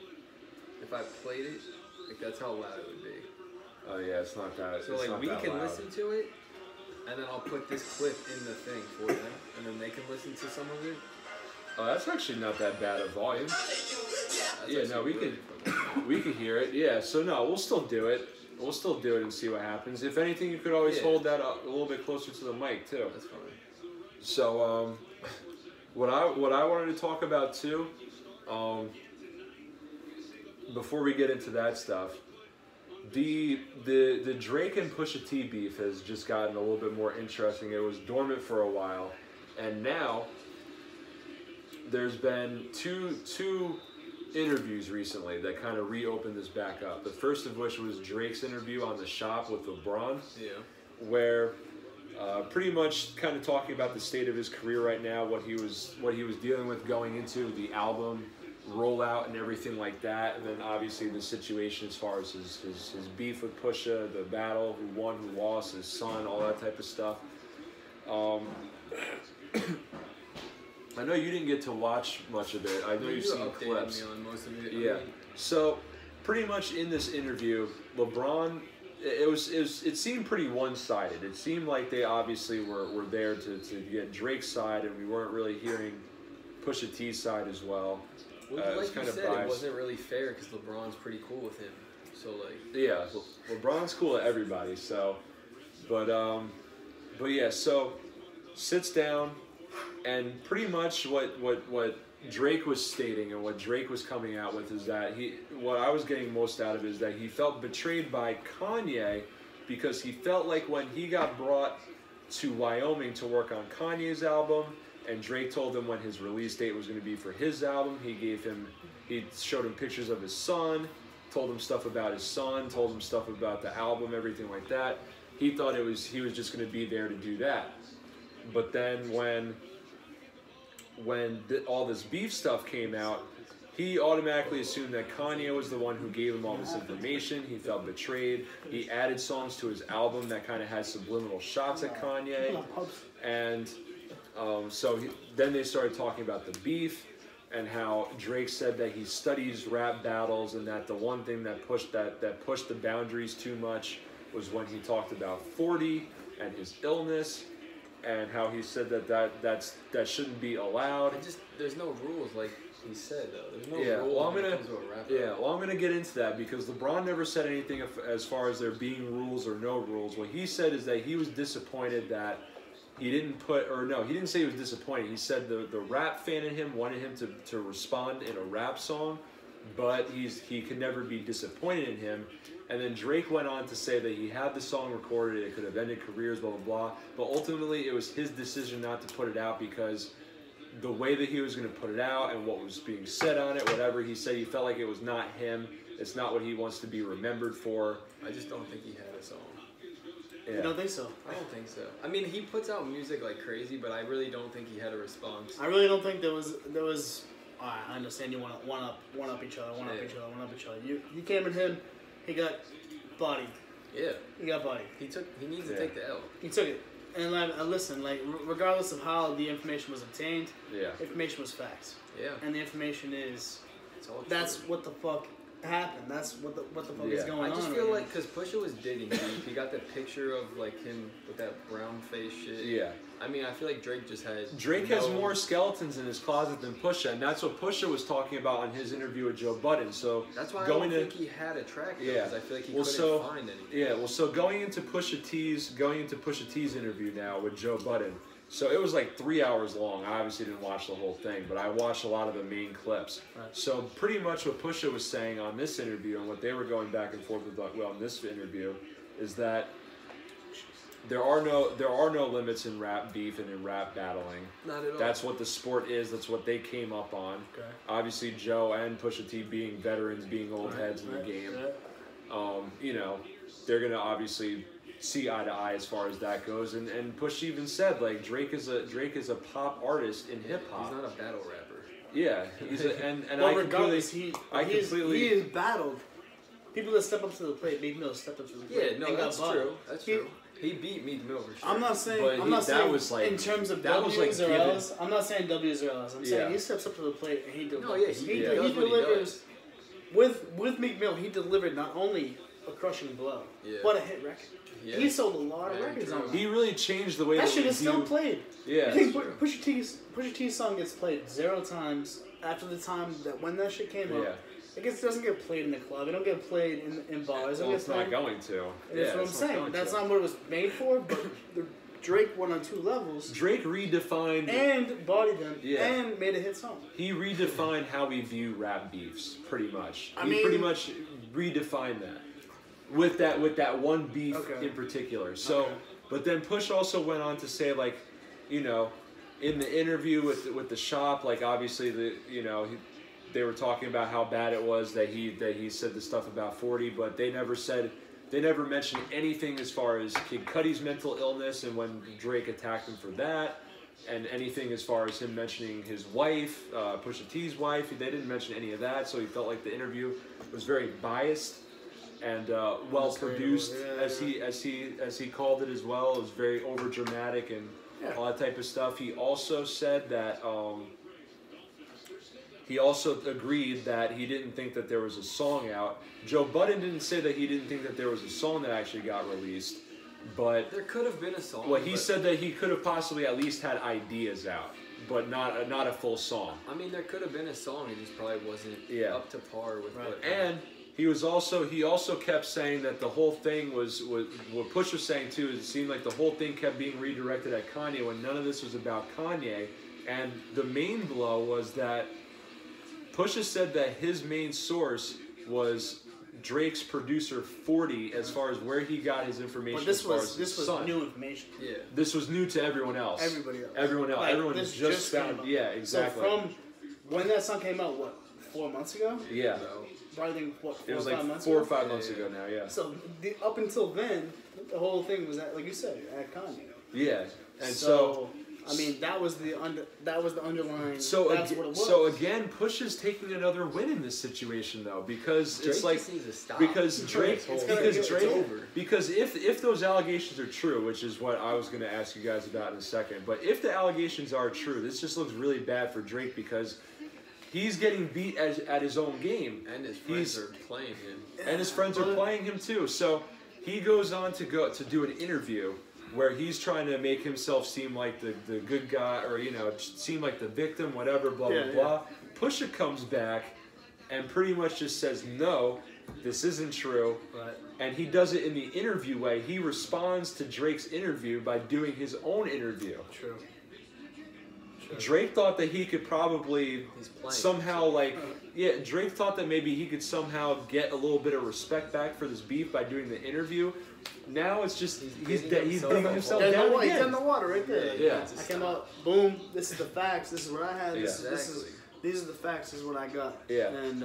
if I played it, like that's how loud it would be. Oh yeah, it's not that. So it's like not we that can loud. listen to it, and then I'll put this clip in the thing for them, and then they can listen to some of it. Oh, that's actually not that bad of volume. That's Yeah, no, we actually could we could hear it. Yeah, so no, we'll still do it. We'll still do it and see what happens. If anything, you could always hold that up a little bit closer to the mic too. That's fine. So, what I wanted to talk about too, before we get into that stuff, the Drake and Pusha T beef has just gotten a little bit more interesting. It was dormant for a while, and now there's been two interviews recently that kind of reopened this back up. The first of which was Drake's interview on The Shop with LeBron, where pretty much kind of talking about the state of his career right now, what he was dealing with going into the album rollout and everything like that, and then obviously the situation as far as his beef with Pusha, the battle, who won, who lost, his son, all that type of stuff. I know you didn't get to watch much of it. I know you've seen clips. Me on most of it. Yeah. So pretty much in this interview, LeBron, it seemed pretty one-sided. It seemed like they obviously were there to get Drake's side, and we weren't really hearing Pusha T's side as well. Well, like kind you of said, biased. it wasn't really fair because LeBron's pretty cool with him. So like. Yeah, LeBron's cool to everybody. So, but yeah. So sits down, and pretty much what Drake was stating and what Drake was coming out with is that what I was getting most out of is that he felt betrayed by Kanye because he felt like when he got brought to Wyoming to work on Kanye's album, and Drake told him when his release date was going to be for his album, he showed him pictures of his son, told him stuff about his son, told him stuff about the album, everything like that. He thought he was just going to be there to do that. But then when all this beef stuff came out, he automatically assumed that Kanye was the one who gave him all this information. He felt betrayed. He added songs to his album that kind of had subliminal shots at Kanye. And then they started talking about the beef and how Drake said that he studies rap battles and that the one thing that pushed the boundaries too much was when he talked about 40 and his illness, and how he said that shouldn't be allowed. There's no rules like he said though. There's no rules. Well, I'm gonna get into that because LeBron never said anything as far as there being rules or no rules. What he said is that he was disappointed that he didn't he didn't say he was disappointed. He said the rap fan in him wanted him to respond in a rap song, but he could never be disappointed in him. And then Drake went on to say that he had the song recorded, it could have ended careers, blah, blah, blah. But ultimately, it was his decision not to put it out because the way that he was going to put it out and what was being said on it, whatever, he said he felt like it was not him. It's not what he wants to be remembered for. I just don't think he had a song. Yeah. You don't think so? I don't think so. I mean, he puts out music like crazy, but I really don't think he had a response. I really don't think there was. Alright, I understand you want to one up each other. You came at him, he got bodied. Yeah. He got bodied. He needs to take the L. He took it. And listen, regardless of how the information was obtained, information was facts. Yeah. And the information is, that's what the fuck happened. That's what the fuck is going on. I just feel like because Pusha was digging deep, he got the picture of like him with that brown face shit. Yeah. I mean, I feel like Drake just had. Drake has more skeletons in his closet than Pusha, and that's what Pusha was talking about in his interview with Joe Budden. So that's why I don't think he had a track. Because I feel like he couldn't find anything. Yeah. Well, so going into Pusha T's interview now with Joe Budden. So it was like 3 hours long. I obviously didn't watch the whole thing, but I watched a lot of the main clips. Right. So pretty much what Pusha was saying on this interview and what they were going back and forth with, in this interview, is that there are no limits in rap beef and in rap battling. Not at all. That's what the sport is. That's what they came up on. Okay. Obviously, Joe and Pusha T being veterans, being old heads in the game. You know, they're gonna obviously see eye to eye as far as that goes, and Push even said like Drake is a pop artist in hip hop. He's not a battle rapper. Yeah, he's and well, I completely he is battled. People that step up to the plate, Meek Mill stepped up to the plate. Yeah, no, that's true. That's true. He beat Meek Mill for sure. I'm not saying in terms of W's or L's. I'm not saying W's or L's. I'm saying he steps up to the plate and he delivers. He delivers. With Meek Mill, he delivered not only a crushing blow, but a hit record. Yeah. He sold a lot of records on that. He really changed the way that shit is still played. Yeah. Pusha T's song gets played 0 times after the time that when that shit came out. It doesn't get played in the club. It don't get played in bars. Well, it's not going to. That's what I'm saying. That's not what it was made for. But Drake went on 2 levels. Drake redefined and bodied him and made a hit song. He redefined how we view rap beefs, pretty much. He pretty much redefined that. With that one beef in particular. So, but then Push also went on to say, like, you know, in the interview with the shop, like obviously they were talking about how bad it was that he said the stuff about 40, but they never mentioned anything as far as Kid Cudi's mental illness and when Drake attacked him for that, and anything as far as him mentioning his wife, Pusha T's wife. They didn't mention any of that, so he felt like the interview was very biased and well produced, as he called it as well. It was very over dramatic and all that type of stuff. He also said that he also agreed that he didn't think that there was a song out. Joe Budden didn't say that he didn't think that there was a song that actually got released, but there could have been a song. Well, he said that he could have possibly at least had ideas out, but not a full song. I mean, there could have been a song. It just probably wasn't up to par with what. And he also kept saying that the whole thing was what Push was saying too. Is it seemed like the whole thing kept being redirected at Kanye when none of this was about Kanye. And the main blow was that Pusha said that his main source was Drake's producer 40 as far as where he got his information. But this was new information. Yeah. This was new to everyone else. Everybody else. Everyone else. Like, everyone just found. Yeah, exactly. So from when that song came out, what, 4 months ago? Yeah. Probably think, what, 4 or 5 months ago? It was like 4 or 5 months ago now, yeah. So up until then, the whole thing was at, like you said, at Kanye. Yeah. And so I mean, that was the underlying. So that's what it was. So again, Push is taking another win in this situation though, because Drake it's like just needs to stop. Because if those allegations are true, which is what I was going to ask you guys about in a second, but if the allegations are true, this just looks really bad for Drake because he's getting beat at his own game, and his friends are playing him, and his friends are playing him too. So he goes on to do an interview where he's trying to make himself seem like the good guy, or seem like the victim, whatever, blah blah blah. Pusha comes back and pretty much just says, no, this isn't true. Right. And he does it in the interview way. He responds to Drake's interview by doing his own interview. True. Drake thought that he could probably He's playing. somehow Drake thought that maybe he could somehow get a little bit of respect back for this beef by doing the interview. Now it's just he's digging himself He's down in again. the water right there. Yeah. I came out, boom, this is the facts, this is what I had, Yeah. these are the facts, this is what I got. Yeah. And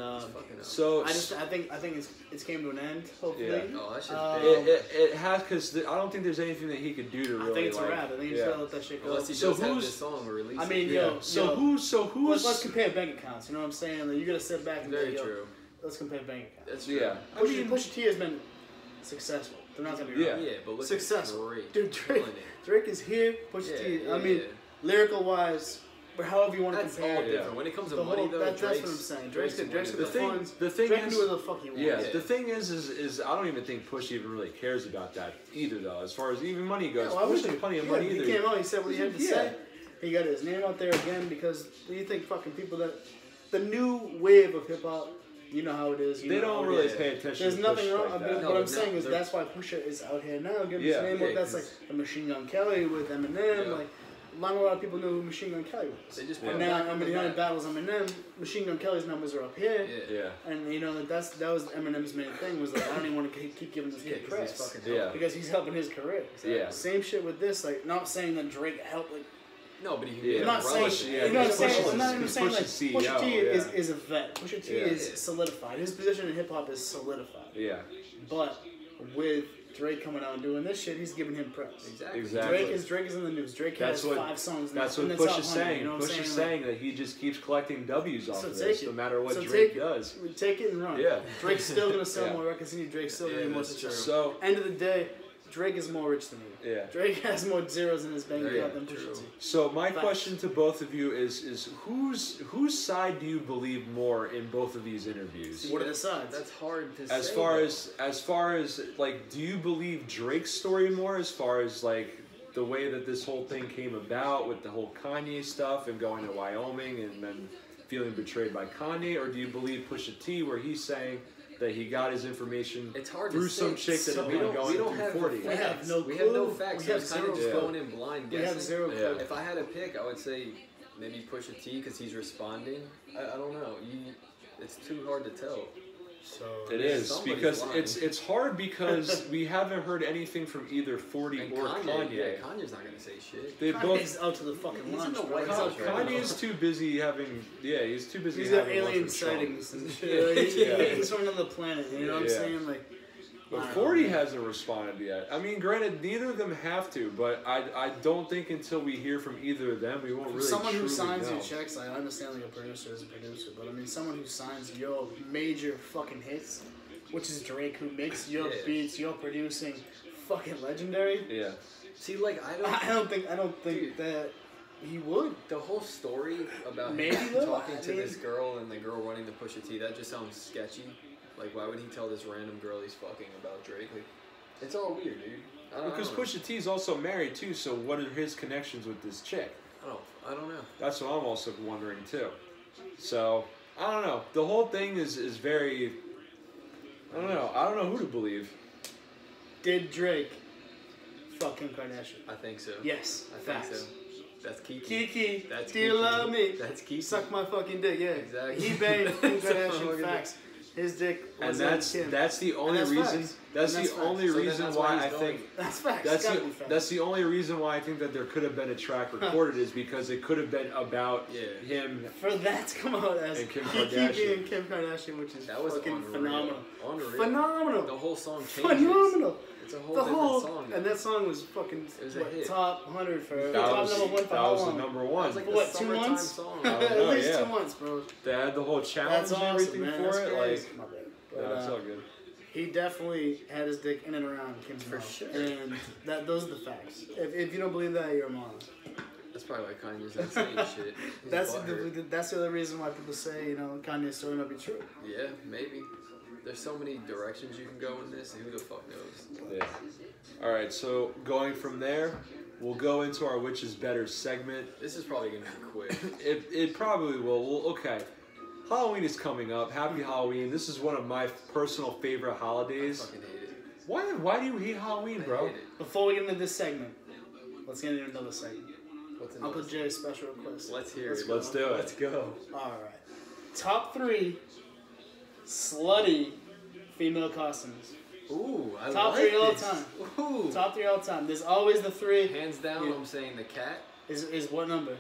So I think it's came to an end, hopefully. Yeah. Oh, that shit's big. it has, because I don't think there's anything that he could do to really. I think it's a like, wrap. I think you just gotta let that shit go. Unless he So does have who's- this song released. I mean, Yeah. who's Who's let's compare bank accounts. You know what I'm saying? Like, you gotta sit back and very be like, true. let's compare bank accounts. That's true. Yeah. I mean, Pusha T has been successful. They're not gonna be Yeah. wrong. Yeah, but look Successful. at Drake. Dude, Drake is here. Pusha T. Yeah, I mean, yeah. lyrical wise, or however you want to That's compare all it. different. When it comes to The money, whole, though, that's what I'm Drake's saying. Drake's got winning. the funds. the thing Drake can is- do whatever the fuck he wants. Yeah, Yeah. the thing is I don't even think Push even really cares about that either, though. As far as even money goes, Why would Push has you? plenty of Yeah, money he either. came out, he said what he had to Yeah. say. He got his name out there again because do you think fucking people that the new wave of hip hop, you know how it is. You They know don't how it really is. pay attention. There's to nothing Push wrong. like But that. No, what I'm but saying now is they're- that's why Pusha is out here now getting Yeah. his name Yeah, out. That's 'cause- like the Machine Gun Kelly with Eminem. Yeah. Like not a lot of people know who Machine Gun Kelly was. They just Yeah. put And him now back I on mean, the the only map. battles Eminem. Machine Gun Kelly's numbers are up here. Yeah. Yeah. And you know that was Eminem's main thing was like I don't even want to keep giving this Yeah, kid 'cause he's press fucking Yeah. helping. because he's helping his career. Yeah. Same shit with this. Like not saying that Drake helped. Like No, but he can Yeah. be I'm a not saying, relish. Yeah, you know what I'm he's saying? Pusha's- I'm not even he's saying like Pusha's CEO, Pusha T yeah. is a vet. Pusha T Yeah. is Yeah. solidified. His position in hip hop is solidified. Yeah. But with Drake coming out and doing this shit, he's giving him press. Exactly. Exactly. Drake is in the news. Drake That's has what- 5 songs. That's in what the Push top is 100, saying. You know what Push I'm is saying? saying that he just keeps collecting W's off So of take this, it. no matter what So Drake take it. does. Take it and run. Yeah. Drake's still gonna sell Yeah. more records than you. Drake's still gonna Yeah, be more that's successful. So End of the day, Drake is more rich than you. yeah. Drake has more zeros in his bank Yeah, account than true. Pusha T. So my Facts. question to both of you is whose side do you believe more in both of these interviews? What are the sides? That's hard to As say. far as like, do you believe Drake's story more as far as like the way that this whole thing came about with the whole Kanye stuff and going to Wyoming and then feeling betrayed by Kanye, or do you believe Pusha T where he's saying that he got his information It's hard through to some say. chick that had we been don't, going we don't through have 40? the We have facts. no We have no clue. facts. We So have it's kind of zero just clue. going in blind We guessing. have zero Yeah. clue. If I had to pick, I would say maybe Pusha T because he's responding. I don't know. It's too hard to tell. So It is Somebody's because lying. it's hard because we haven't heard anything from either 40 And or Kanye. yeah, Kanye's not gonna say shit. They Kanye's both. out to the fucking He's in lunch. the bro. White He's House out- right now. Kanye is too busy having. Yeah, he's too busy He's got having lunch alien with Trump. sightings and Yeah. shit. Yeah. He's from another planet. You know what I'm Yeah. saying? Like, But I don't 40 know. hasn't responded yet. I mean, granted, neither of them have to, but I don't think until we hear from either of them, we won't really Someone who truly signs know. your checks, I understand like a producer is a producer, but I mean someone who signs your major fucking hits, which is Drake, who makes your Yeah. beats, your producing, fucking legendary. Yeah. See, like I I don't think Dude. that he would. the whole story about Maybe him though, talking I to mean- this girl and the girl running the Pusha T, that just sounds sketchy. Like, why would he tell this random girl he's fucking about Drake? Like, it's all weird, dude. Because Pusha T's also married too, so what are his connections with this chick? I don't know. That's what I'm also wondering too. So I don't know. The whole thing is very. I don't know. I don't know who to believe. Did Drake fuck Kim Kardashian? I think so. Yes. I think Facts. so. That's Kiki. Kiki, That's do you Kiki. love me? That's Kiki. Suck my fucking dick, yeah. Exactly. He banged Kim Suck my Kardashian. fucking Facts. His dick And was that's on Kim. that's the only that's reason. facts. That's And the that's only facts. So then reason that's why why I he's think. That's facts. That's Gotta the be facts. that's the only reason why I think that there could have been a track recorded is because it could have been about Yeah. him. For that to come out as And Kim Kiki Kardashian. and Kim Kardashian, which is That was fucking unreal. phenomenal. Unreal. Phenomenal. The whole song changes. Phenomenal. It's a whole The different whole song. and that song was fucking It was a what, hit. top 100 for That top was, number 1 for that how was the long? number That one. was like For what, the 2 summertime months? song. I don't At know, least yeah. 2 months, bro. They had the whole challenge That's and awesome, everything man. for That's it. crazy. Like, My bad. yeah, But, it's all good. he definitely had his dick in and around Kim's For mouth. sure. And those are the facts. If you don't believe that, you're a moron. That's probably why Kanye's not saying shit. He's That's butthurt. that's the other reason why people say, you know, Kanye's story might be true. Yeah, maybe. There's so many directions you can go in this, and who the fuck knows? Yeah. All right. So going from there, we'll go into our which is better segment. This is probably gonna be quick. It probably will. Well, okay. Halloween is coming up. Happy Halloween. This is one of my personal favorite I holidays. fucking hate it. Why do you hate Halloween, I bro? hate it. Before we get into this segment, let's get into another segment. What's Uncle Jay's special request. Let's hear it. Let's do it. Let's go. All right. Top 3 slutty female costumes. Ooh, I Top like 3 all this. time. Ooh. Top 3 all time. There's always the 3. Hands down, Yeah. I'm saying the cat. Is what number?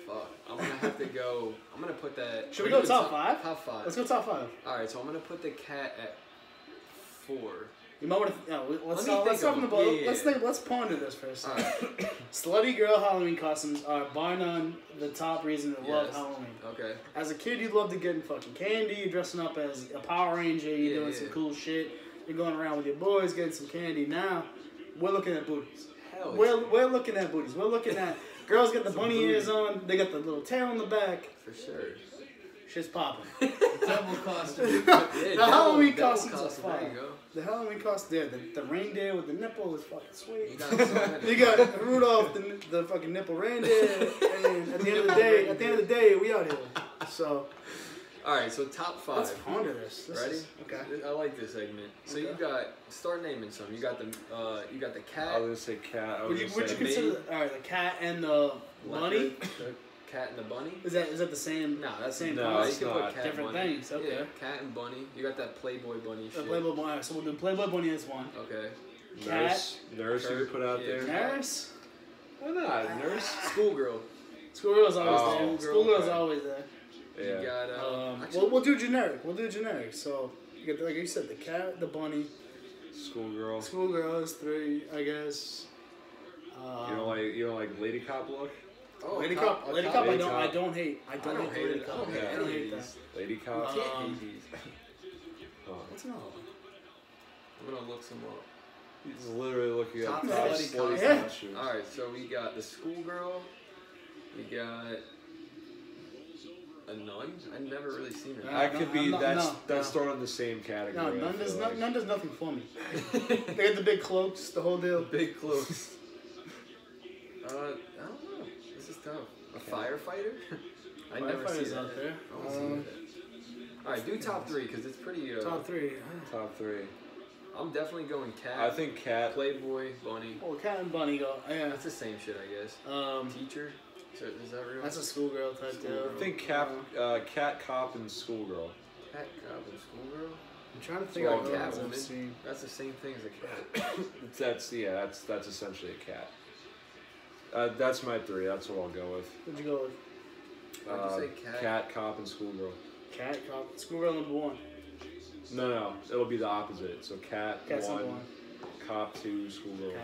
Fuck. I'm gonna have to go. I'm gonna put that. Should we go do top 5? Top 5. Let's go top 5. All right, so I'm gonna put the cat at 4. You might want to. No, let's Let me let's think talk of about. it. Yeah, Let's yeah. think. Let's ponder this for a second. Alright. Slutty girl Halloween costumes are bar none the top reason to love Yes. Halloween. Okay. As a kid, you love to get in fucking candy. You're dressing up as a Power Ranger. You're Yeah, doing yeah. some cool shit. You're going around with your boys, getting some candy. Now, we're looking at booties. Hell yeah. We're looking at booties. We're looking at girls get the Some bunny booty. ears on. They got the little tail on the back. For sure. Shit's popping. Double costume. Yeah, The Halloween double costumes are costume, fire. There you go. The Halloween costume, the reindeer with the nipple is fucking sweet. You got so many. You got Rudolph, the fucking nipple reindeer, and at the end of the day, we out here. So All right, so top 5. let's ponder this. Ready? Okay. I like this segment. So Okay. you got start naming some. You got the cat. I was gonna say cat. I was Would you gonna say consider the cat and the bunny? leopard, the cat and the bunny. Is that the same? No, that's same. No, bunny? it's you can not. put cat Different bunny. things, okay. Yeah, cat and bunny. You got that Playboy bunny The shit. Playboy bunny. Alright, so we'll do Playboy bunny as one. Okay. Nurse you Kurt, could put out yeah. there. Nurse. Why not? Nurse. Schoolgirl. Schoolgirl's always Oh. there. Schoolgirl's Okay. always there. Yeah. You got Well, we'll do generic. So you get like you said, the cat, the bunny. Schoolgirl. Schoolgirl is 3, I guess. You don't like Lady Cop look? Lady a Cop. Lady cop. Cop. Lady I Cop. don't hate. I don't hate hate Lady it. Cop. I don't hate I don't any hate of that. these. Lady Cop. Can't Um, hate these. Oh. What's another one? I'm gonna look some up. He's literally looking at Top top slutty slutty Yeah. costumes. All right, so we got the schoolgirl. We got a nun. I've never really seen her. That could be. No, That's no. thrown in the same category. No, I none feel does like. none does nothing for me. They got the big cloaks, the whole deal. Big clothes. I don't know. This is tough. A firefighter? I never see Firefighters that. out there. I don't see that. All right, do top 3 because it's pretty. Top 3. Top 3. I'm definitely going cat. I think cat. Playboy, bunny. Oh, cat and bunny go. Yeah. That's the same shit, I guess. Teacher. Is that real? That's a schoolgirl type deal. I think cat, cop, and schoolgirl. Cat, cop, and schoolgirl. I'm trying to think Well, of cat ones I've woman. seen. That's the same thing as a cat. That's essentially a cat. That's my 3. That's what I'll go with. What'd you go with? Why'd you say cat? Cat, cop, and schoolgirl. Cat, cop, schoolgirl number 1. No, it'll be the opposite. So cat Cat's 1, number 1. cop 2, schoolgirl. Okay.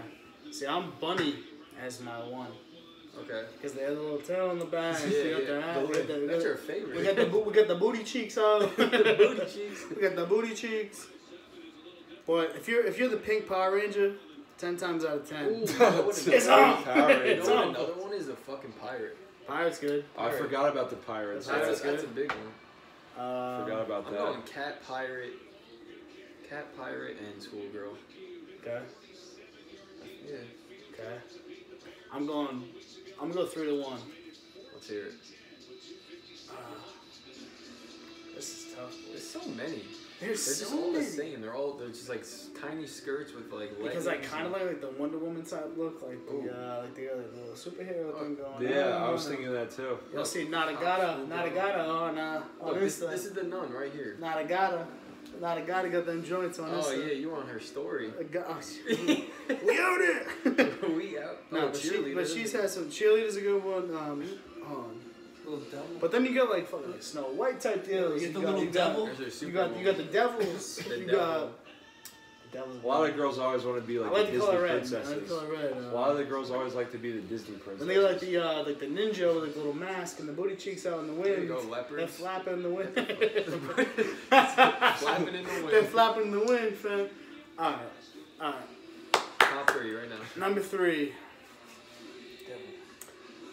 See, I'm bunny as my 1. Okay. Because they have a little tail on the back. Yeah, we got yeah. the hat. That's your favorite. We got the booty cheeks out. The booty cheeks. We got the booty cheeks. But if you're the pink Power Ranger, 10 times out of 10. Ooh, that would've been It's great. on. Power Rangers. It's You know what on. another one is a fucking pirate. Pirate's good. I forgot about the pirates. That's That's, good. that's a big one. Forgot about I'm that. going cat, pirate, and schoolgirl. Okay. Yeah. Okay. I'm gonna go 3 to 1. Let's hear it. This is tough. There's so many. There's They're just so all the many. same. They're just like tiny skirts with like leggings. Because I kind of like the Wonder Woman type look, like Ooh. the little superhero thing going on. Yeah, I was thinking of that too. You'll see Natagata on Look, this this is the nun right here. Natagata got them joints on this. Oh yeah, you were on her story. We out it. We out. No, Oh, but she's had some cheerleaders a good one. Little devil. But then you got like fucking like Snow White type deals. You You get the got, little you got, devil. There's her you super got the devils. The You devil. got devils. A lot of girls always want to be I like like the the Disney color red. I like princesses. the color red. A lot of the girls always like to be the Disney princesses. And they got like the ninja with like the little mask and the booty cheeks out in the There wind. you go, They're leopards. flapping in the wind. Flapping in the They're wind. flapping in the wind, fam. Alright. Top 3 right now. Number 3. Devil.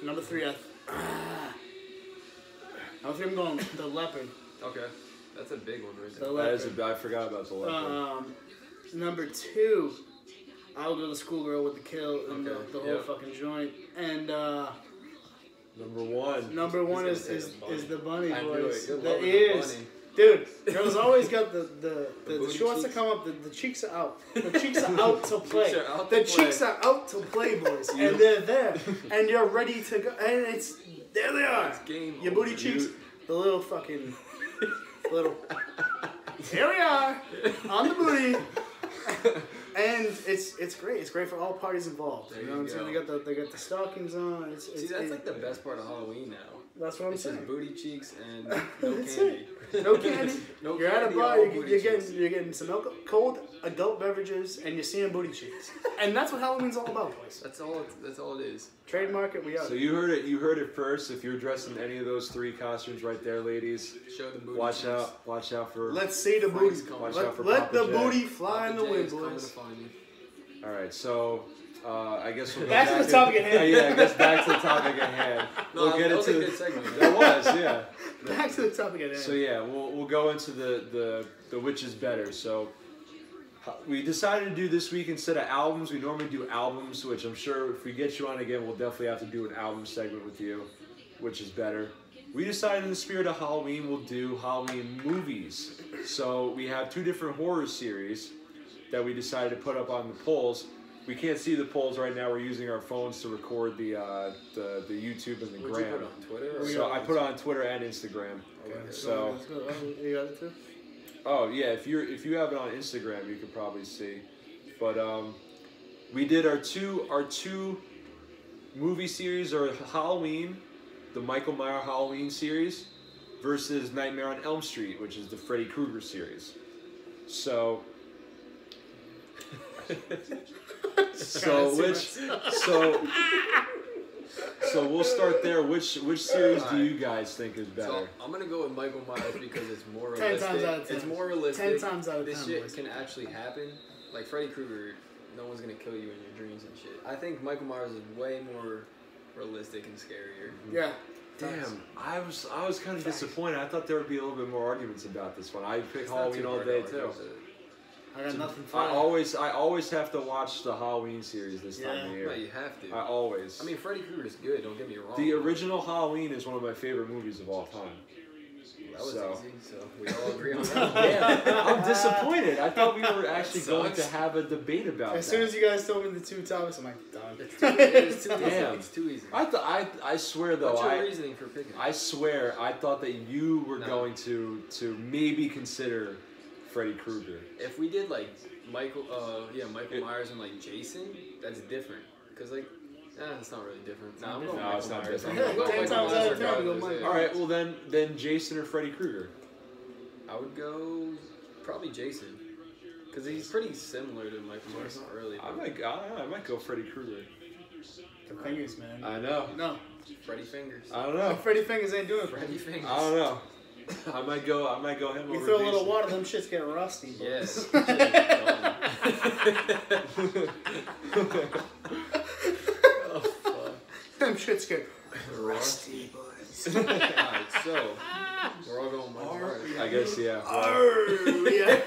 Number 3, I'm going the leopard. Okay, that's a big one right The there. That is leopard. I forgot about the leopard. Number 2, I'll go the schoolgirl with the kill and Okay, the whole yep. fucking joint. And Number 1. number 1 gonna is say the bunny. the bunny I knew voice. it. You're The loving the ears. bunny. Dude, girls always got the booty shorts that cheeks. come up, the cheeks are out. The cheeks are out to play. are out The to play. cheeks are out to play, boys. And they're there. And you're ready to go. And it's, there they are. It's game Your over, booty cheeks, dude. the little fucking, little, here we are, on the booty. And it's great. It's great for all parties involved. There You know you what I'm saying? go. They got the stockings on. See, that's like the best part of Halloween now. That's what I'm It's just saying. booty cheeks and no That's candy. No candy. No You're at a candy, bar. all You're, booty you're cheeks. getting some cold adult beverages, and you're seeing booty cheeks. And that's what Halloween's all about, boys. That's all it is. Trademark it. We out. So you heard it. You heard it first. If you're dressed in any of those 3 costumes right there, ladies, Show the booty watch cheeks. out. Watch out for. Let's see the Frank's booty. coming. Watch Let, out for let the Papa J. booty fly in the Papa J wind, is coming to boys. find you. All right. So I guess we'll go Back to the topic at hand. Yeah, I guess back to the topic at hand. No, We'll get that was into a good segment. That was, yeah. Back to the topic at hand. So yeah, we'll go into the which is better. So we decided to do this week instead of albums. We normally do albums, which I'm sure if we get you on again, we'll definitely have to do an album segment with you, which is better. We decided in the spirit of Halloween, we'll do Halloween movies. So we have 2 different horror series that we decided to put up on the polls. We can't see the polls right now. We're using our phones to record the YouTube and the Would you gram. put on Twitter? Or So I put it on Twitter and Instagram. Okay. So Let's go. Oh, you got it too? oh yeah, if you have it on Instagram, you could probably see. But we did our two movie series are Halloween, the Michael Myers Halloween series, versus Nightmare on Elm Street, which is the Freddy Krueger series. So. So we'll start there. Which series do you guys think is better? So I'm gonna go with Michael Myers because it's more 10 realistic. times out of 10. It's more realistic. 10 times out of 10, This shit boys. can actually happen. Like Freddy Krueger, no one's gonna kill you in your dreams and shit. I think Michael Myers is way more realistic and scarier. Yeah. Damn, I was kind of disappointed. I thought there would be a little bit more arguments about this one. I pick It's not Halloween too all hard day to too. argue with it. I got nothing for I it. always have to watch the Halloween series this time of Yeah. year. No, you have to. I always. I mean, Freddy Krueger's good. Don't get me wrong. The original Halloween is one of my favorite movies of all time. That was so. easy. So we all agree on that. Yeah, I'm disappointed. I thought we were actually going to sucks. have a debate about As that. soon as you guys told me the 2 topics, I'm like, done. It's too easy. Damn. It's too easy. I swear though, What's your reasoning for picking? I swear I thought that you were No. going to maybe consider Freddy Krueger. If we did like Michael It- Myers and like Jason, that's different. Cause like, it's not really different. Nah, I'm going No, Michael it's not Myers. different. I'm going 10 Michael times Myers out of 10, we go regardless, Michael. yeah. All right, well then Jason or Freddy Krueger. I would go probably Jason, cause he's pretty similar to Michael Myers. Not really. I but might go Freddy Krueger. The fingers, man. I know. No. Freddy Fingers. I don't know. Freddy Fingers ain't doing it. Freddy Fingers. I don't know. I might go him You over throw a Jason. little water, them shits get rusty. Boys. Yes. Oh fuck. Them shits get Rusty boys. Alright, so we're all going Michael Myers. I guess yeah. Oh, yeah.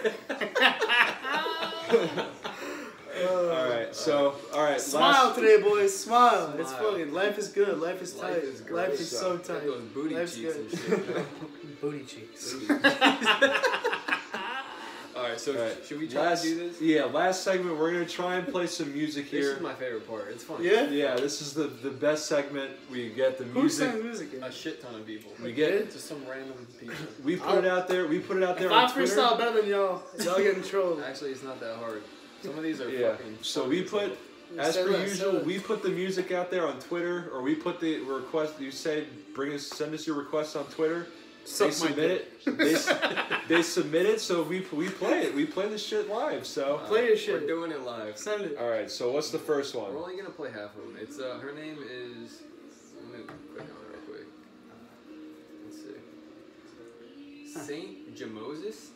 All right. Smile Last, today, boys. Smile. It's Smile. fucking. Life is good. Life is Life tight. is great. Life is so Got tight. those booty Life's cheeks good. and shit. Booty cheeks. Alright, so all right. should we try to do this? Yeah, last segment. We're gonna try and play some music This here. is my favorite part. It's fun. Yeah? Yeah, this is the best segment. We get the Who music. sang music? A shit ton of people. We get. Just some random people. We put it out there. We put it out there If on I Twitter. freestyle better than y'all get in trouble. Actually, it's not that hard. Some of these are Yeah. fucking. So we put, as Say per that, usual, say that. we put the music out there on Twitter, or we put the request. You say, send us your requests on Twitter. Suck They my submit it. They submit it, so we play it. We play this shit live. So Play your shit. We're doing it live. Send it. all right. So what's the first one? We're only gonna play half of them. It's her name is. Let me click on it real quick. Let's see. Saint Jamoses.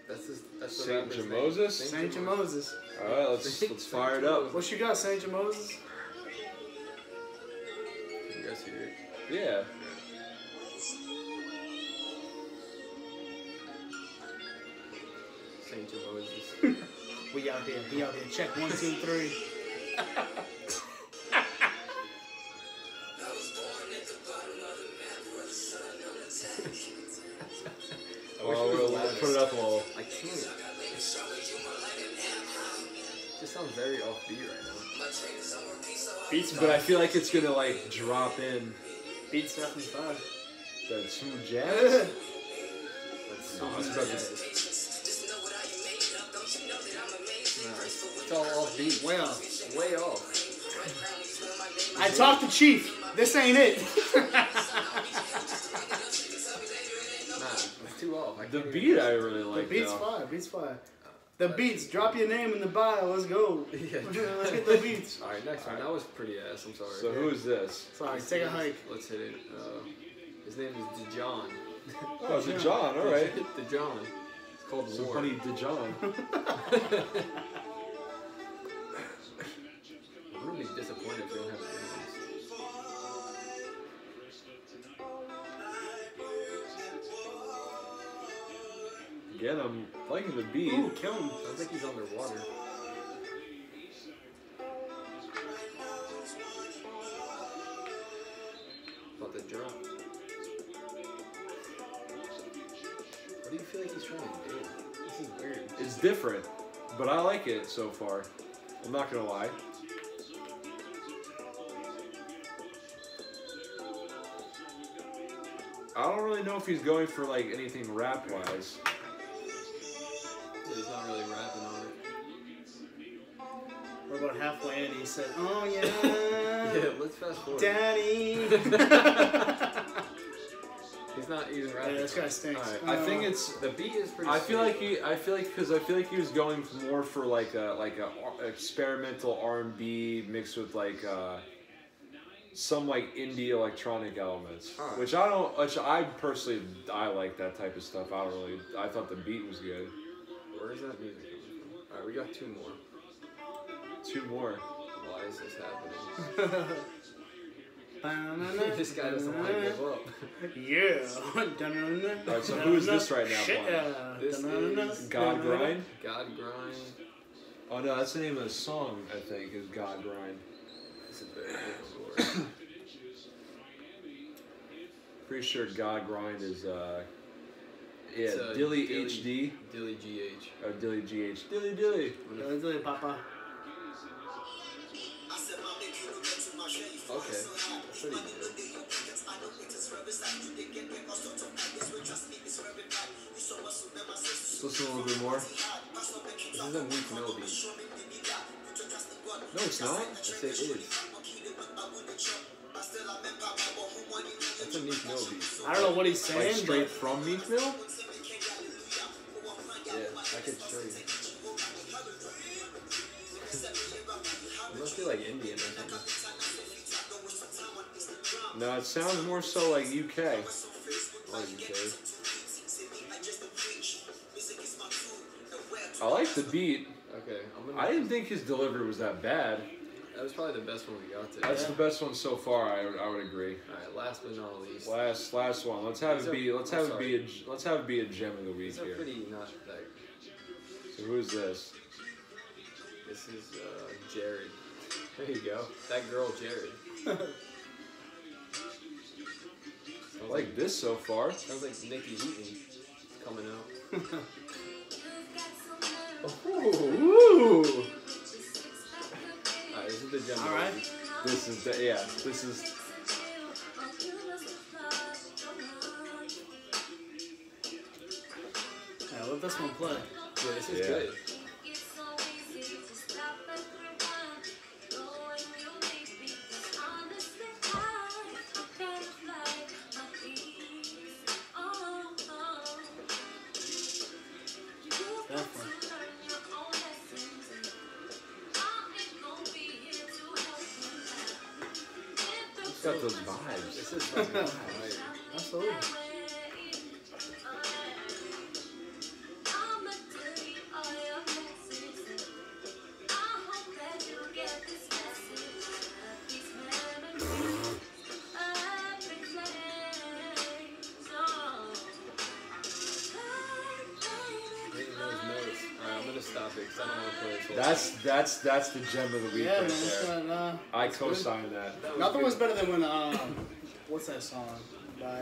That's the Saint rapper's name. Jamoses? Saint Jamoses. All right, let's fire it up. What you got, Saint Jamoses? You guys hear it? Yeah. Saint Jamoses. We out here. We out here. Check 1, 2, 3. wish Well, it was we'll louder. put it up a little. I can't. It just sounds very offbeat right now. Beats But I fire. feel like it's gonna like drop in Beats definitely fire. that smooth jazz. Let's see. No, it's about to- Nah, it's all offbeat. Way off. Way off. I talked to Chief. This ain't it. Nah, it's too off. I The can't beat I really The like. beats though. fire. Beats fire. The beats. Drop your name in the bio. Let's go. Yeah. Let's hit the beats. Alright, next one. That was pretty ass. I'm sorry. So who is this? Sorry. Take a hike. Let's hit it. His name is DeJohn. Oh, it's a John. All right. DeJohn. It's called So War. funny, DeJohn. I'm really disappointed if we don't have the Again, I'm liking the beat. Ooh, kill him. Sounds like he's underwater. About to drop. What do you feel like he's trying to do? This is weird. It's different, but I like it so far. I'm not gonna lie. I don't really know if he's going for like anything rap wise. He's not really rapping on it. We're about halfway in. He said, "Oh yeah, Yeah, let's fast forward. Daddy." He's not even rapping. Yeah, this guy stinks. Alright, I think it's. The beat is pretty. I feel sweet. like he was going more for like a experimental R&B mixed with like some like indie electronic elements, Alright. which I personally like that type of stuff. I thought the beat was good. Where is that music coming from? Alright, we got two more. Two more. Why is this happening? This guy doesn't want to give up. Yeah. Alright, so who is this right now Shit, playing? This is God Grind? God Grind. Oh no, that's the name of the song. I think is God Grind. This is very good. Pretty sure God Grind is It's, Dilly HD. Dilly GH. Oh, Dilly GH. Dilly Dilly. Let's do it, Papa. Okay, that's pretty good. Let's listen a little bit more. This is a Meek Mill beat. No, it's not. Yes, it is. That's a Meek Mill beat. I don't know what he's saying, Like straight but from Meek Mill? Yeah, I could show you. It must be like Indian or something. No, it sounds more so like UK. Oh, UK. I like the beat. Okay, I didn't think his delivery was that bad. That was probably the best one we got today. That's the best one so far. I would agree. Alright, last but not least. Last one. Let's have These it are- be. Let's I'm have it be. Let's have it be a gem of the week These are here. pretty not that. So who's this? This is Jared. There you go. That girl, Jared. I like this so far. Sounds like Nikki Heaton coming out. Ooh. Alright, this is the gem. all right. This is This is. Yeah, let this one play. Yeah, this is Yeah. good. Definitely. It's got those vibes. This is fucking fire. Absolutely. Hitting those notes. Alright, I'm gonna stop it because I don't want to play this whole That's the gem of the week Yeah, right man. It's there. got, I co-sign that. That was nothing good. was better than when what's that song by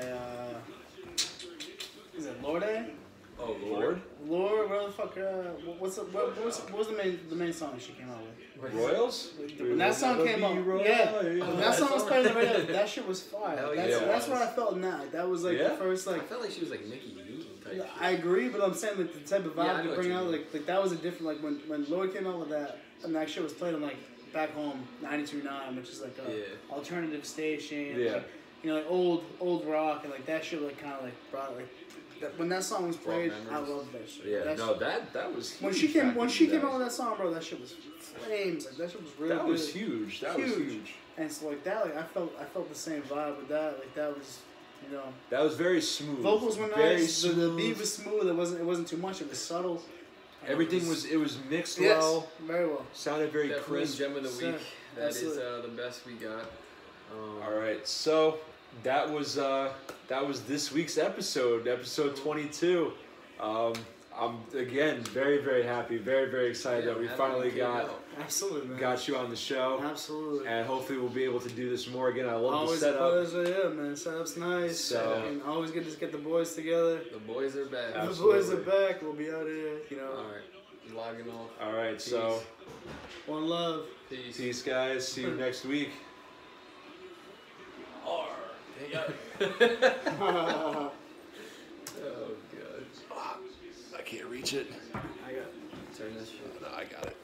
is it Lorde? Oh, Lord? Lord, where the fuck? What was the main song she came out with? Royals? When that song came out, when that song was playing in the radio, that shit was fire. Hell That's, yeah. that's what I felt now. That was like the first I like. felt like she was like Mickey Newton type shit. I agree, but I'm saying like the type of Yeah, I vibe know to what bring you out, mean. like that was a different like when Lord came out with that, and that shit was played on like back home 92.9, which is like a alternative station, Yeah. like, you know, like old rock, and like that shit like kind of like brought like that, when that song was played, I loved that shit. Yeah, that no, that was huge. when she came out with that song, bro, that shit was flames. Like that shit was really That good. was huge. That was huge. And so like that, like I felt the same vibe with that. Like that was, you know, That was very smooth. vocals were very nice. The smooth. beat was smooth. It wasn't too much. It was subtle. And Everything was mixed yes, well. very well. Sounded very Definitely crisp. gem of the Sir, week. That is absolutely. the best we got. All right, so that was this week's episode 22. I'm again very, very happy, very, very excited that we finally Absolutely, man. got you on the show. Absolutely. And hopefully we'll be able to do this more again. I love Always the a setup. pleasure, yeah, man. Setup's nice. So- And always good to get the boys together. The boys are back. The Absolutely. boys are back. We'll be out here, you know. Alright. Logging off. All right, so One love. Peace. peace, guys. See you next week. Oh, God. I can't reach it. I got Turn this shit. No, I got it.